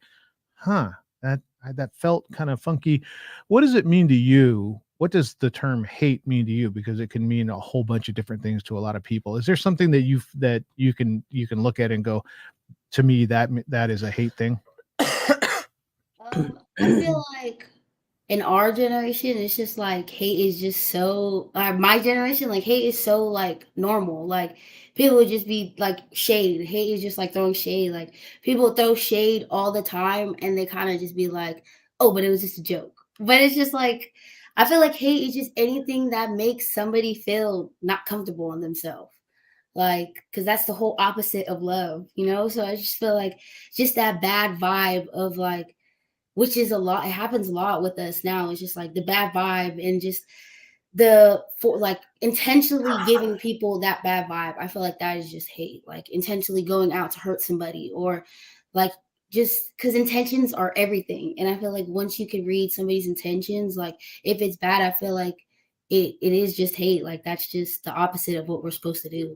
huh, that felt kind of funky. What does it mean to you? What does the term hate mean to you? Because it can mean a whole bunch of different things to a lot of people. Is there something that you can look at and go, to me that is a hate thing? I feel like in our generation, it's just like hate is just so. My generation, like hate is so like normal. Like people would just be like shade. Hate is just like throwing shade. Like people throw shade all the time, and they kind of just be like, "Oh, but it was just a joke." But it's just like I feel like hate is just anything that makes somebody feel not comfortable in themselves. Like, because that's the whole opposite of love, you know. So I just feel like just that bad vibe of like which is a lot. It happens a lot with us now. It's just like the bad vibe and just for like intentionally giving people that bad vibe. I feel like that is just hate. Like intentionally going out to hurt somebody, or like just because intentions are everything. And I feel like once you can read somebody's intentions, like if it's bad, I feel like it is just hate. Like that's just the opposite of what we're supposed to do.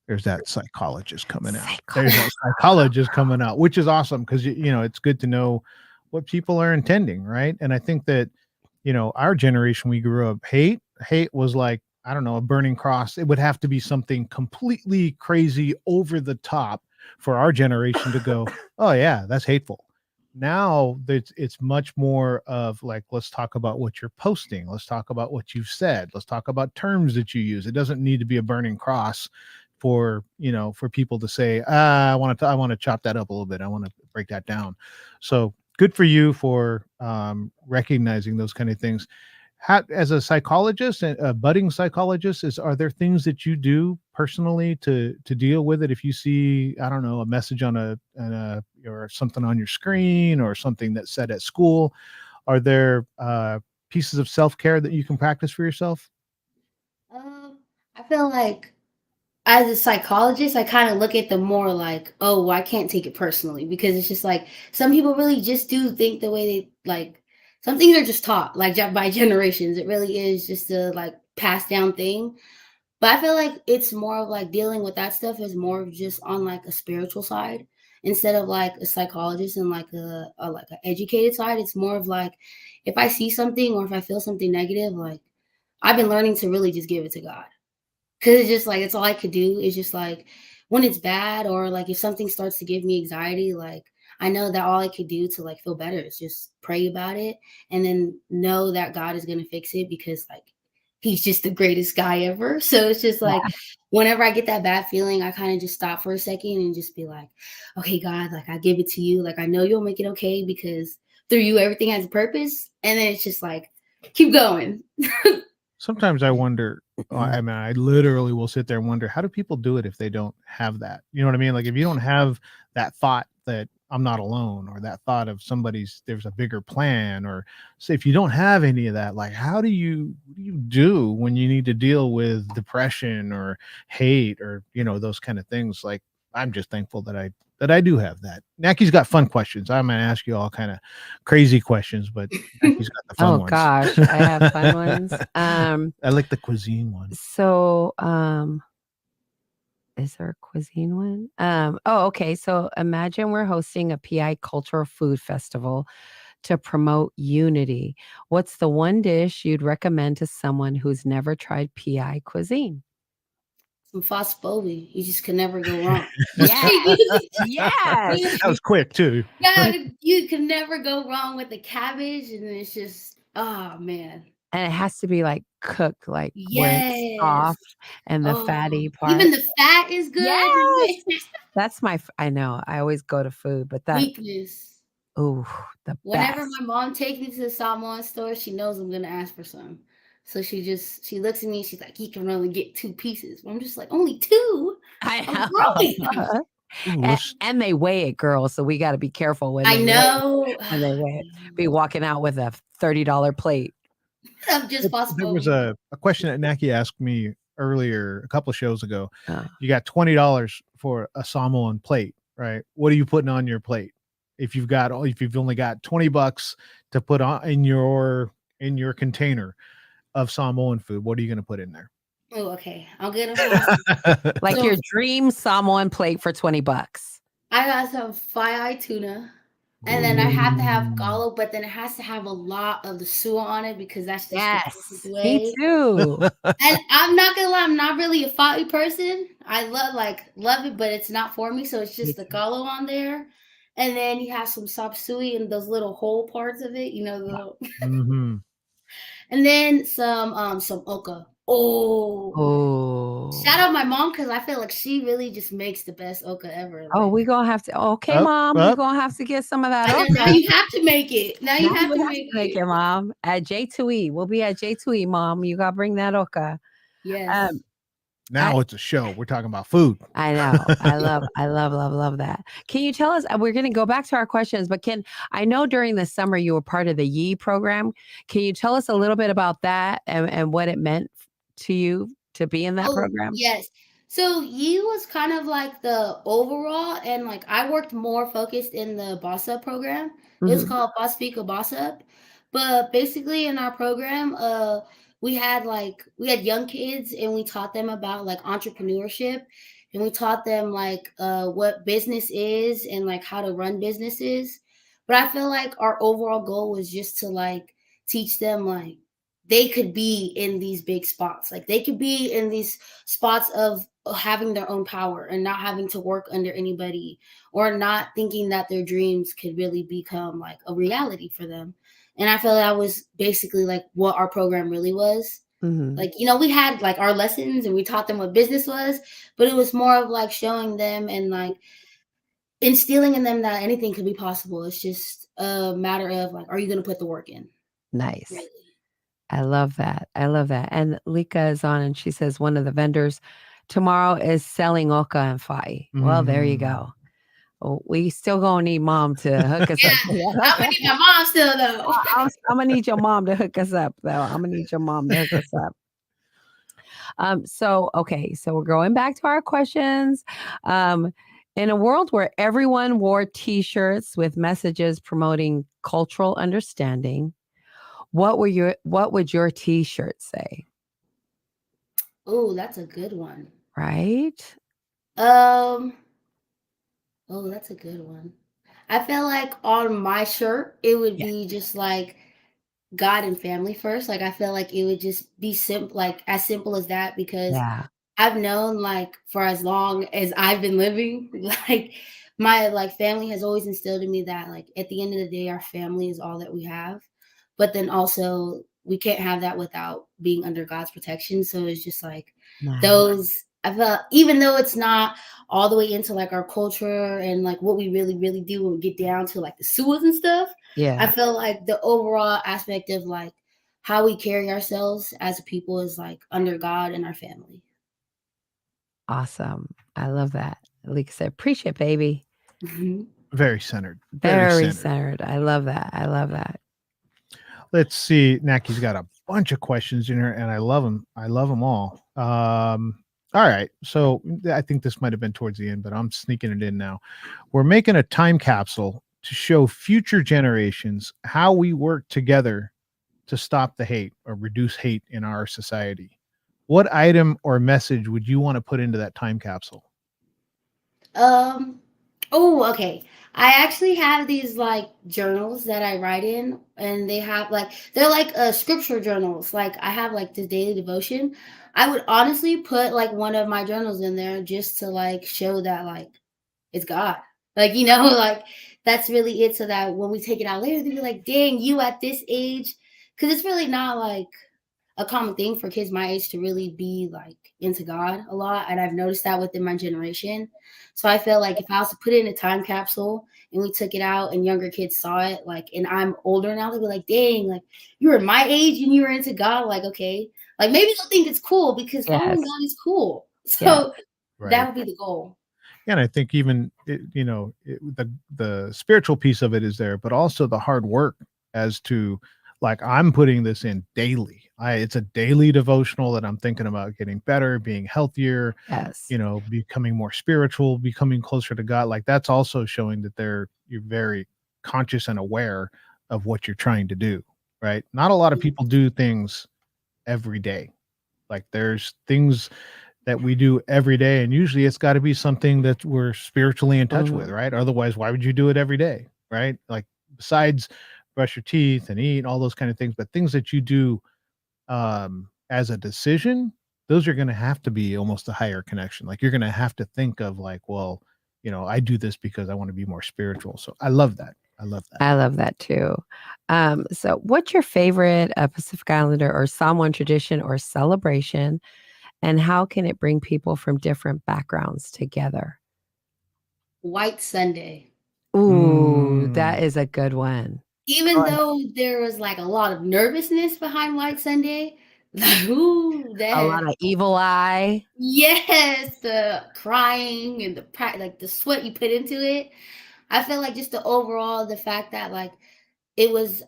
There's that psychologist coming out. There's that psychologist coming out, which is awesome because you know it's good to know what people are intending, right? And I think that our generation, we grew up hate was like, I don't know, a burning cross. It would have to be something completely crazy over the top for our generation to go, oh yeah, that's hateful. Now it's much more of like, let's talk about what you're posting, let's talk about what you've said, let's talk about terms that you use. It doesn't need to be a burning cross for for people to say, I want to chop that up a little bit, I want to break that down. So good for you for recognizing those kind of things. As a psychologist and a budding psychologist, are there things that you do personally to deal with it? If you see, I don't know, a message on a or something on your screen or something that's said at school, are there pieces of self-care that you can practice for yourself? I feel like as a psychologist, I kind of look at them more like, oh, well, I can't take it personally, because it's just like some people really just do think the way they like. Some things are just taught like by generations. It really is just a like passed down thing. But I feel like it's more of like dealing with that stuff is more of just on like a spiritual side instead of like a psychologist and like a like an educated side. It's more of like if I see something or if I feel something negative, like I've been learning to really just give it to God. Cause it's just like it's all I could do. It's just like when it's bad or like if something starts to give me anxiety, like I know that all I could do to like feel better is just pray about it and then know that God is gonna fix it because like he's just the greatest guy ever. So it's just like whenever I get that bad feeling, I kind of just stop for a second and just be like, okay, God, like I give it to you. Like I know you'll make it okay because through you everything has a purpose. And then it's just like keep going. Sometimes I wonder, I mean, I literally will sit there and wonder, how do people do it if they don't have that? You know what I mean? Like if you don't have that thought that I'm not alone, or that thought of there's a bigger plan, or say if you don't have any of that, like what do you do when you need to deal with depression or hate or, those kind of things? Like, I'm just thankful that I do have that. Naki's got fun questions. I'm going to ask you all kind of crazy questions, but Naki's got the fun ones. Oh gosh, I have fun ones. I like the cuisine one. So, is there a cuisine one? Okay. So imagine we're hosting a PI Cultural Food Festival to promote unity. What's the one dish you'd recommend to someone who's never tried PI cuisine? Some phosphobia. You just can never go wrong. Yes. Yes. That was quick too. Yeah, you can never go wrong with the cabbage, and it's just oh man. And it has to be like cooked, like where it's Yes. soft and the fatty part. Even the fat is good. Yes. That's I know. I always go to food, but that Weakness. ooh, the Whenever best. my mom takes me to the salmon store, she knows I'm gonna ask for some. So she looks at me, she's like, you can only get 2 pieces. I'm just like, only 2? I I'm know. growing. And they weigh it, girls. So we got to be careful when I know. when they weigh it. Be walking out with a $30 plate. I'm just There was a question that Naki asked me earlier, a couple of shows ago. Oh. You got $20 for a Samoan plate, right? What are you putting on your plate? If you've only got $20 to put on in your container of Samoan food, what are you going to put in there? Oh, okay. I'll get them. Like your dream Samoan plate for $20. I got some fire tuna. And then I have to have gallo, but then it has to have a lot of the suet on it because that's just the perfect way. Me too. And I'm not gonna lie, I'm not really a fatty person. I love it, but it's not for me. So it's just the gallo on there. And then you have some sop suey and those little whole parts of it, Mm-hmm. And then some oka. Oh. Shout out my mom because I feel like she really just makes the best oka ever. Like, Oh, we gonna have to. Okay, Mom, you're gonna have to get some of that. Now you have to make it. Now you have to make it, Mom. At J2E, we'll be at J2E, Mom. You gotta bring that oka. Yes. Now it's a show. We're talking about food. I know. I love that. Can you tell us? We're going to go back to our questions, but I know during the summer you were part of the Yi program. Can you tell us a little bit about that and what it meant to you to be in that program? Yes. So Yi was kind of like the overall, and like I worked more focused in the Boss Up program. It was Mhm. called Boss Fika Boss Up. But basically in our program, we had young kids and we taught them about like entrepreneurship, and we taught them like what business is and like how to run businesses. But I feel like our overall goal was just to like teach them like they could be in these big spots. Like they could be in these spots of having their own power and not having to work under anybody, or not thinking that their dreams could really become like a reality for them. And I feel that was basically like what our program really was. Mhm. Like, we had like our lessons and we taught them what business was, but it was more of like showing them and like instilling in them that anything could be possible. It's just a matter of like, are you going to put the work in? Nice. Really? I love that. I love that. And Lika is on and she says one of the vendors tomorrow is selling Oka and Fai. Well, there you go. Oh, we still gonna need mom to hook us Yeah, up. I'm gonna need my mom still though. I'm gonna need your mom to hook us up, though. I'm gonna need your mom to hook us up. Okay, so we're going back to our questions. In a world where everyone wore T-shirts with messages promoting cultural understanding, what would your T-shirt say? Oh, that's a good one. Right? Um, oh, that's a good one. I feel like on my shirt, it would Yeah. be just like God and family first. Like I feel like it would just be simple, like as simple as that, because Yeah. I've known like for as long as I've been living, like my like family has always instilled in me that like at the end of the day, our family is all that we have. But then also we can't have that without being under God's protection. So it's just like Nice. those I felt, even though it's not all the way into like our culture and like what we really, really do when we get down to like the sewers and stuff, I Yeah. feel like the overall aspect of like how we carry ourselves as a people is like under God and our family. Awesome. I love that. Like I said, appreciate baby. Mhm. Very centered. Very centered. I love that. I love that. Let's see. Naki's got a bunch of questions in here, and I love them. I love them all. All right. So I think this might have been towards the end, but I'm sneaking it in now. We're making a time capsule to show future generations how we work together to stop the hate or reduce hate in our society. What item or message would you want to put into that time capsule? Um, oh, okay. I actually have these like journals that I write in, and they're like scripture journals. Like I have like the daily devotion. I would honestly put like one of my journals in there just to like show that like it's God. Like, like that's really it. So that when we take it out later, they'll be like, dang, you at this age. Cause it's really not like a common thing for kids my age to really be like into God a lot. And I've noticed that within my generation. So I feel like if I was to put it in a time capsule and we took it out and younger kids saw it, like, and I'm older now, they'd be like, dang, like you were my age and you were into God. Like, okay. Like maybe they'll think it's cool because following Yes. God is cool. Yeah. So that would be the goal. And I think even the spiritual piece of it is there, but also the hard work as to like I'm putting this in daily. It's a daily devotional that I'm thinking about getting better, being healthier, Yes. becoming more spiritual, becoming closer to God. Like that's also showing that you're very conscious and aware of what you're trying to do. Right? Not a lot of people do things every day. Like there's things that we do every day, and usually it's got to be something that we're spiritually in touch with, right? Otherwise, why would you do it every day, right? Like besides brush your teeth and eat, all those kind of things, but things that you do as a decision, those are going to have to be almost a higher connection. Like you're going to have to think of like, well, I do this because I want to be more spiritual. So I love that. I love that. I love that too. So what's your favorite Pacific Islander or Samoan tradition or celebration? And how can it bring people from different backgrounds together? White Sunday. Ooh, that is a good one. Even though there was like a lot of nervousness behind White Sunday, Ooh, A lot that. of evil eye. Yes, the crying and like the sweat you put into it. I feel like just the overall the fact that like it was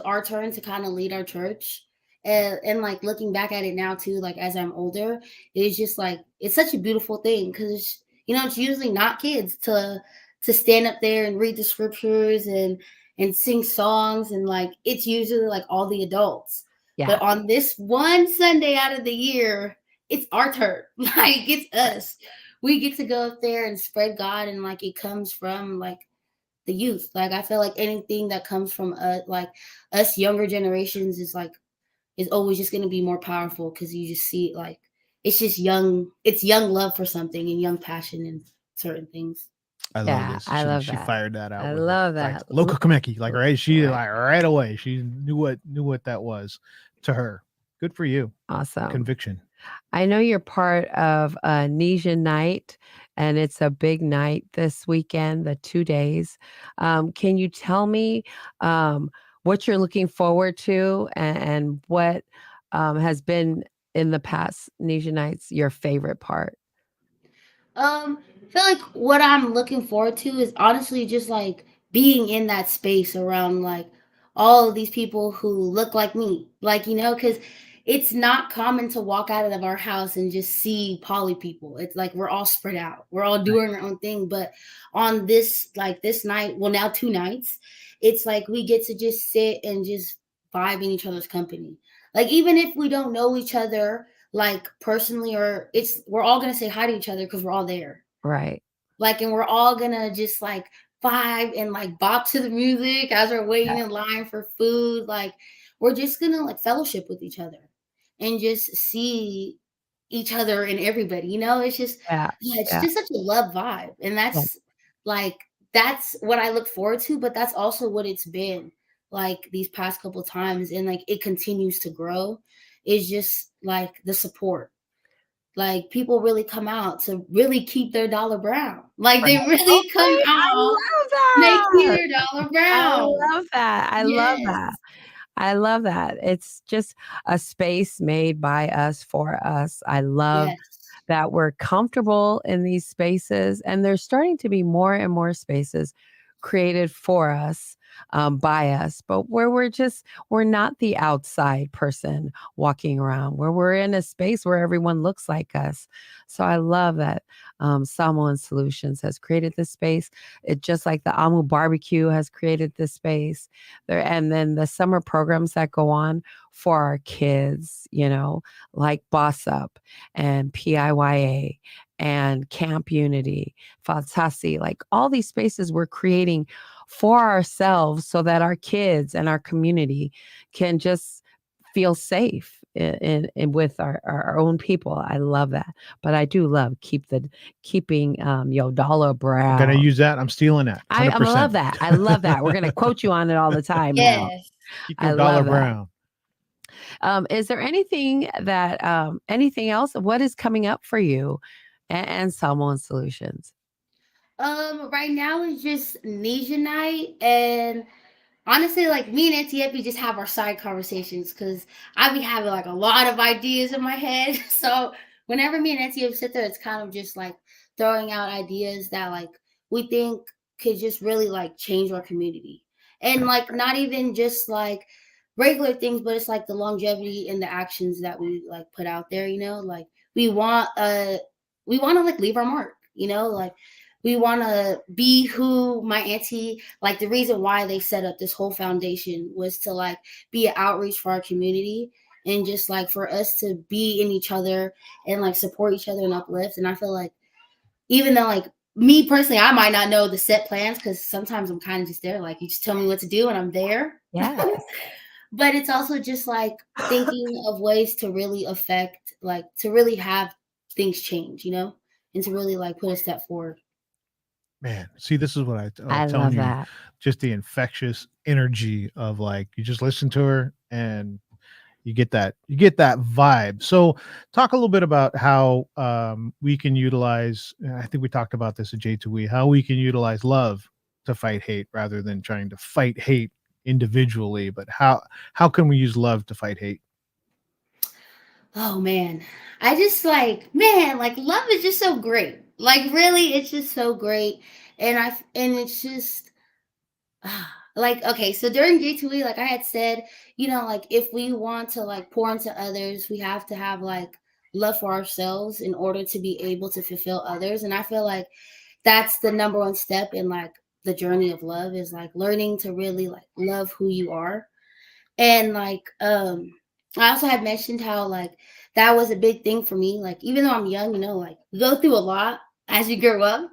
our turn to kind of lead our church. And like looking back at it now too, like as I'm older, it's just like it's such a beautiful thing because it's usually not kids to stand up there and read the scriptures and sing songs, and like it's usually like all the adults. Yeah. But on this one Sunday out of the year, it's our turn. Like it's us. We get to go up there and spread God, and like it comes from like the youth. Like I feel like anything that comes from like us younger generations is always just going to be more powerful because you just see like it's young love for something and young passion in certain things. I love Yeah, this. I love She that. fired that out I with love like that. local Kameki, like right. She Right. like right away. She knew what that was to her. Good for you. Awesome. Conviction. I know you're part of Nisha Night, and it's a big night this weekend, the 2 days. Can you tell me what you're looking forward to and what has been in the past Nisha Nights your favorite part? I feel like what I'm looking forward to is honestly just like being in that space around like all of these people who look like me. Like, because it's not common to walk out of our house and just see poly people. It's like we're all spread out. We're all doing our own thing. But on this night, well now 2 nights, it's like we get to just sit and just vibe in each other's company. Like even if we don't know each other like personally, or we're all gonna say hi to each other because we're all there. Right. Like, and we're all gonna just like vibe and like bop to the music as we're Yeah. waiting in line for food. Like, we're just gonna like fellowship with each other and just see each other and everybody. It's just Yeah. yeah, it's Yeah. just such a love vibe, and Yeah. like that's what I look forward to. But that's also what it's been like these past couple times, and like it continues to grow. Is just like the support, like people really come out to really keep their dollar brown. Like they really come Right. I out love making that. their dollar I brown. love that. I love Yes. that. I love that. It's just a space made by us for us. I love Yes. that we're comfortable in these spaces, and there's starting to be more and more spaces created for us, by us, but where we're not the outside person walking around, where we're in a space where everyone looks like us. So I love that Samoan Solutions has created this space. It just like the Amu Barbecue has created this space there, and then the summer programs that go on for our kids, like Boss Up and PIYA and Camp Unity, Fatasi, like all these spaces we're creating for ourselves so that our kids and our community can just feel safe in with our own people. I love that. But I do love keeping your dollar I'm gonna brown. use that. I'm stealing that. I 100%. love that. I love that. We're gonna quote you on it all the time now. Yes. Keep I your dollar love that. brown. Is there anything else? What is coming up for you and Salmon Solutions? Right now it's just Nisha night, and honestly, like me and Auntie Epi just have our side conversations because I be having like a lot of ideas in my head. So whenever me and Auntie Epi sit there, it's kind of just like throwing out ideas that like we think could just really like change our community. And like not even just like regular things, but it's like the longevity and the actions that we like put out there, like we want to like leave our mark, like we want to be who my auntie, like the reason why they set up this whole foundation was to like be an outreach for our community and just like for us to be in each other and like support each other and uplift. And I feel like even though like me personally, I might not know the set plans because sometimes I'm kind of just there, like you just tell me what to do and I'm there. Yes. But it's also just like thinking of ways to really affect, like to really have things change, and to really like put a step forward. Man, see, this is what I I was telling love you, that. just the infectious energy of like you just listen to her and you get that vibe. So talk a little bit about how we can utilize, I think we talked about this at J2E, how we can utilize love to fight hate rather than trying to fight hate individually, but how can we use love to fight hate? Oh man. I just like, man, like love is just so great. Like really, it's just so great. And it's just like okay, so during G2E, like I had said, like if we want to like pour into others, we have to have like love for ourselves in order to be able to fulfill others. And I feel like that's the number one step in like the journey of love is like learning to really like love who you are. And like I also had mentioned how like that was a big thing for me. Like even though I'm young, like we go through a lot as we grow up.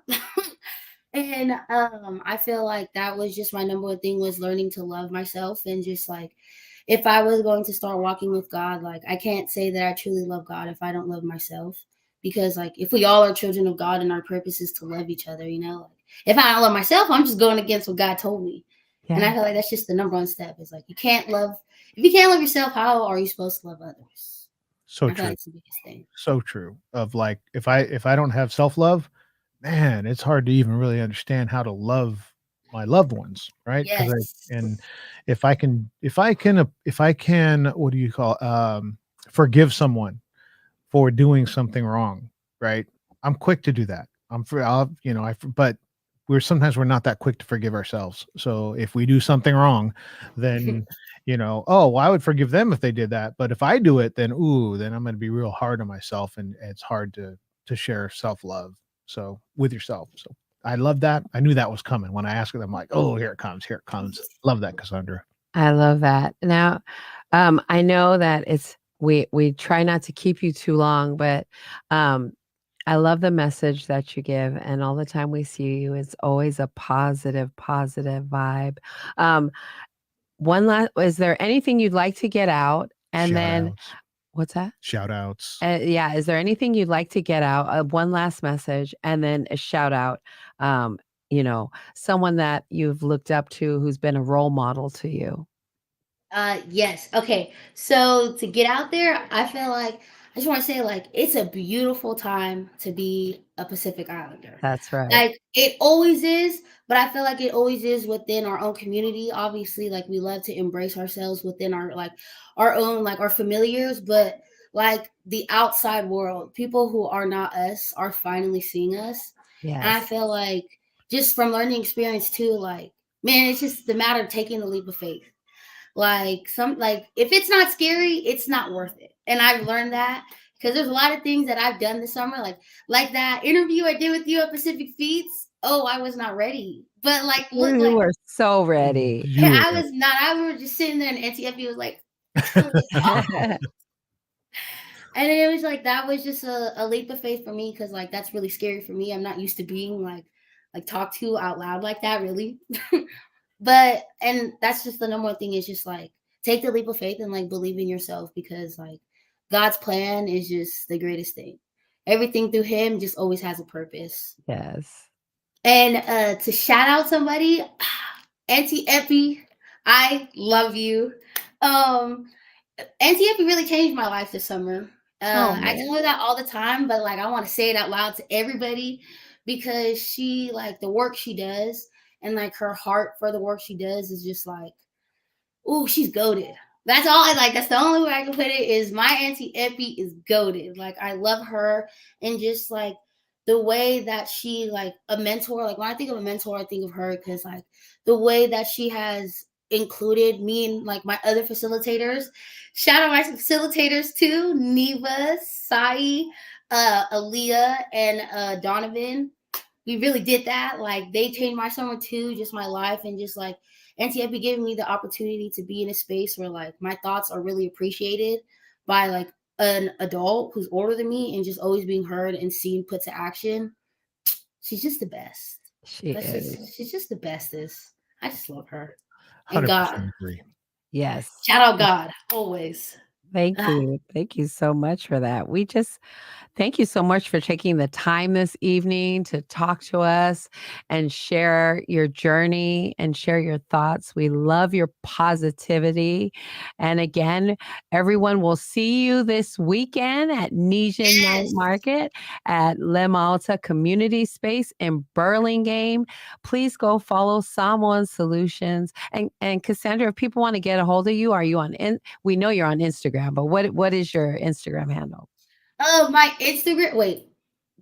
And I feel like that was just my number one thing was learning to love myself and just like if I was going to start walking with God, like I can't say that I truly love God if I don't love myself. Because like if we all are children of God and our purpose is to love each other, like if I don't love myself, I'm just going against what God told me. And I Yeah. feel like that's just the number one step. Is like if you can't love yourself, how are you supposed to love others? So I feel like true. that's the biggest thing. So true. Of like, if I don't have self-love, man, it's hard to even really understand how to love my loved ones, right? Because Yes. and if I can, what do you call, forgive someone for doing something wrong, right? I'm quick to do that. But we're not that quick to forgive ourselves. So if we do something wrong, then oh, well, I would forgive them if they did that. But if I do it, then I'm going to be real hard on myself, and it's hard to share self love. So with yourself. So I love that. I knew that was coming when I asked them. Like, oh, here it comes. Here it comes. Love that, Cassandra. I love that. Now, I know that we try not to keep you too long, but um, I love the message that you give, and all the time we see you, it's always a positive vibe. Um, one last, is there anything you'd like to get out? And Shout then, outs. what's that? Shout outs. Yeah, is there anything you'd like to get out? One last message, and then a shout out. Um, someone that you've looked up to who's been a role model to you. Yes. Okay. So to get out there, I feel like I just want to say like it's a beautiful time to be a Pacific Islander. That's right. Like it always is, but I feel like it always is within our own community. Obviously, like we love to embrace ourselves within our own like our familiars, but like the outside world, people who are not us are finally seeing us. And I Yes. feel like just from learning experience too, like man, it's just the matter of taking the leap of faith like if it's not scary, it's not worth it. And I've learned that because there's a lot of things that I've done this summer, like that interview I did with you at Pacific Feeds. Oh, I was not ready. But like look You like were so ready. You were I right. was not. I was just sitting there and NTFE was like, oh. And it was like that was just a leap of faith for me because like that's really scary for me. I'm not used to being like talked to out loud like that, really. But and that's just the number one thing is just like take the leap of faith and like believe in yourself because like God's plan is just the greatest thing. Everything through him just always has a purpose. Yes. And to shout out somebody, Auntie Epi, I love you. Um Auntie Epi really changed my life this summer. Oh, I tell man. her that all the time, but like I want to say it out loud to everybody because she like the work she does and like her heart for the work she does is just like, ooh, she's goaded. That's all I like. That's the only way I can put it is my Auntie Epi is goaded. Like I love her and just like the way that she like a mentor. Like when I think of a mentor, I think of her because like the way that she has included me and like my other facilitators. Shout out my facilitators too, Neva, Sai, Aaliyah, and Donovan. We really did that. Like they changed my summer too, just my life and just like NTF giving me the opportunity to be in a space where like my thoughts are really appreciated by like an adult who's older than me and just always being heard and seen put to action. She's just the best. She is. She's just the bestest. I just love her. And 100% God. agree. Yes. Shout out God. Always. Thank Ah, you. Thank you so much for that. Thank you so much for taking the time this evening to talk to us and share your journey and share your thoughts. We love your positivity. And again, everyone will see you this weekend at Nesian Night yes. Market at Le Malta Community Space in Burlingame. Please go follow Someone Solutions. And Cassandra, if people want to get a hold of you, are you we know you're on Instagram, Instagram, but what is your Instagram handle? My Instagram. Wait,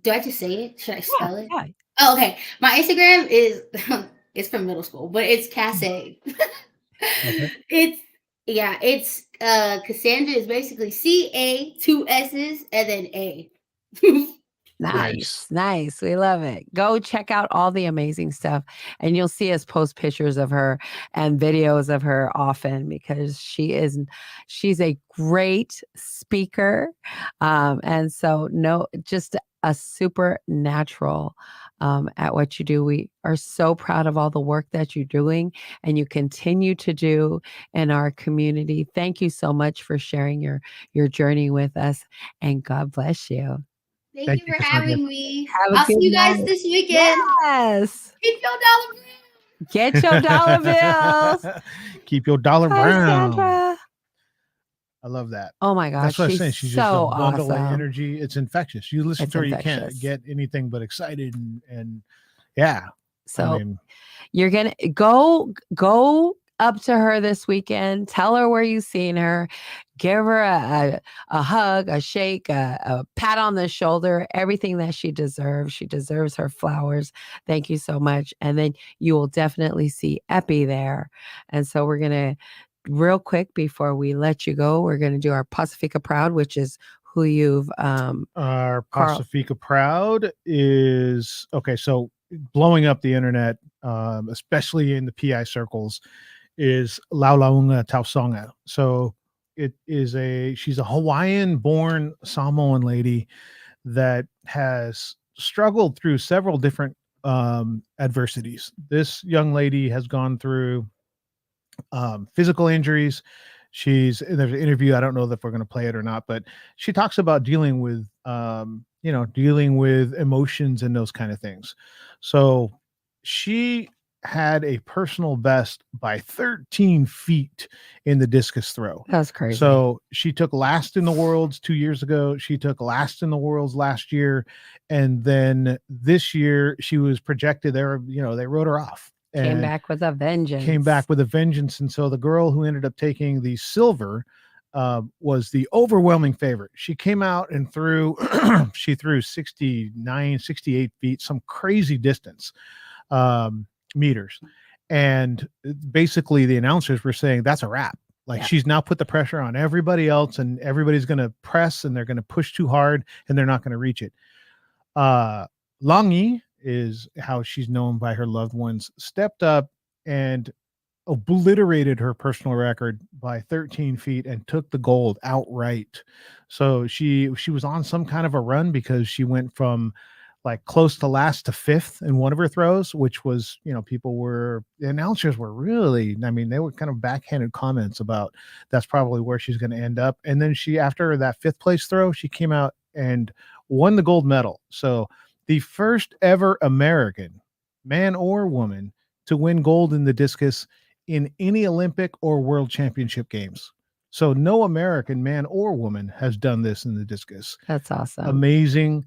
do I just say it? Should I Yeah, spell it? yeah. Oh, okay. My Instagram is it's from middle school, but it's Casse. Okay. It's it's Cassandra is basically CA, two S's, and then A. Nice, nice. We love it. Go check out all the amazing stuff, and you'll see us post pictures of her and videos of her often because she's a great speaker, and so no, just a supernatural at what you do. We are so proud of all the work that you're doing and you continue to do in our community. Thank you so much for sharing your journey with us, and God bless you. Thank Thank you you, for Cassandra. having me. Have a I'll see good you guys night. this weekend. Yes. Keep your dollar bill. Get your dollar bills. Keep your dollar Hi, brown. Sandra. I love that. Oh my gosh, That's what I was she's saying. She's just a so bundle of awesome. energy. It's infectious. You listen It's to her, you can't infectious. get anything but excited and yeah. So I mean, you're gonna go up to her this weekend. Tell her where you've seen her. Give her a hug, a shake, a pat on the shoulder, everything that she deserves. She deserves her flowers. Thank you so much. And then you will definitely see Epi there. And so we're gonna real quick before we let you go, we're gonna do our Pacifica Proud, which is who you've our Carl. Pacifica Proud is okay. So blowing up the internet, especially in the PI circles, is Laulaunga Tausonga. So she's a Hawaiian born Samoan lady that has struggled through several different adversities. This young lady has gone through physical injuries. There's an interview. I don't know if we're going to play it or not, but she talks about dealing with dealing with emotions and those kind of things. So she had a personal best by 13 feet in the discus throw. That's crazy. So she took last in the worlds 2 years ago. She took last in the worlds last year. And then this year she was projected there. They wrote her off. Came back with a vengeance. And so the girl who ended up taking the silver was the overwhelming favorite. She came out and she threw 69, 68 feet, some crazy distance, meters. And basically the announcers were saying that's a wrap. Like she's now put the pressure on everybody else and everybody's going to press and they're going to push too hard and they're not going to reach it. Langi is how she's known by her loved ones, stepped up and obliterated her personal record by 13 feet and took the gold outright. So she was on some kind of a run because she went from like close to last to fifth in one of her throws, which was, the announcers were really, they were kind of backhanded comments about that's probably where she's going to end up. And then after that fifth place throw, she came out and won the gold medal. So the first ever American, man or woman, to win gold in the discus in any Olympic or World Championship games. So no American man or woman has done this in the discus. That's awesome. Amazing.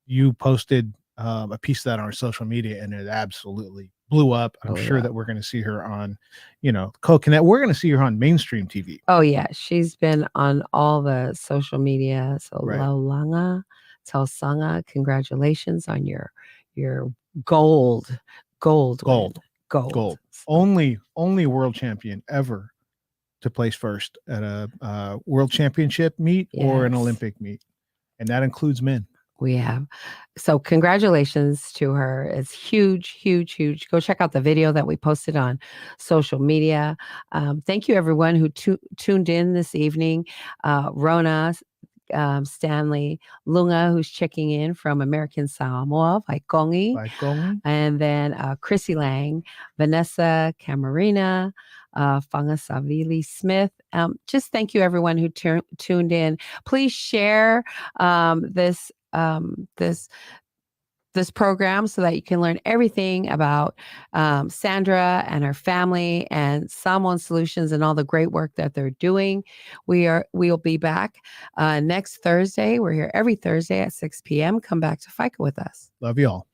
You posted a piece of that on our social media and it absolutely blew up. I'm sure that we're going to see her on, Coconut. We're going to see her on mainstream TV. Oh yeah. She's been on all the social media. So Right. Laulanga Tausanga, congratulations on your gold. Only world champion ever to place first at a world championship meet or an Olympic meet. And that includes men. We have. So congratulations to her. It's huge, huge, huge. Go check out the video that we posted on social media. Thank you everyone who tuned in this evening. Rona, Stanley, Lunga, who's checking in from American Samoa, Vaikongi, and then Chrissy Lang, Vanessa Camarina, Fangasavili Smith. Just thank you everyone who tuned in. Please share this program so that you can learn everything about Sandra and her family and Samoan Solutions and all the great work that they're doing. We'll be back next Thursday. We're here every Thursday at 6 p.m. Come back to FICA with us. Love you all.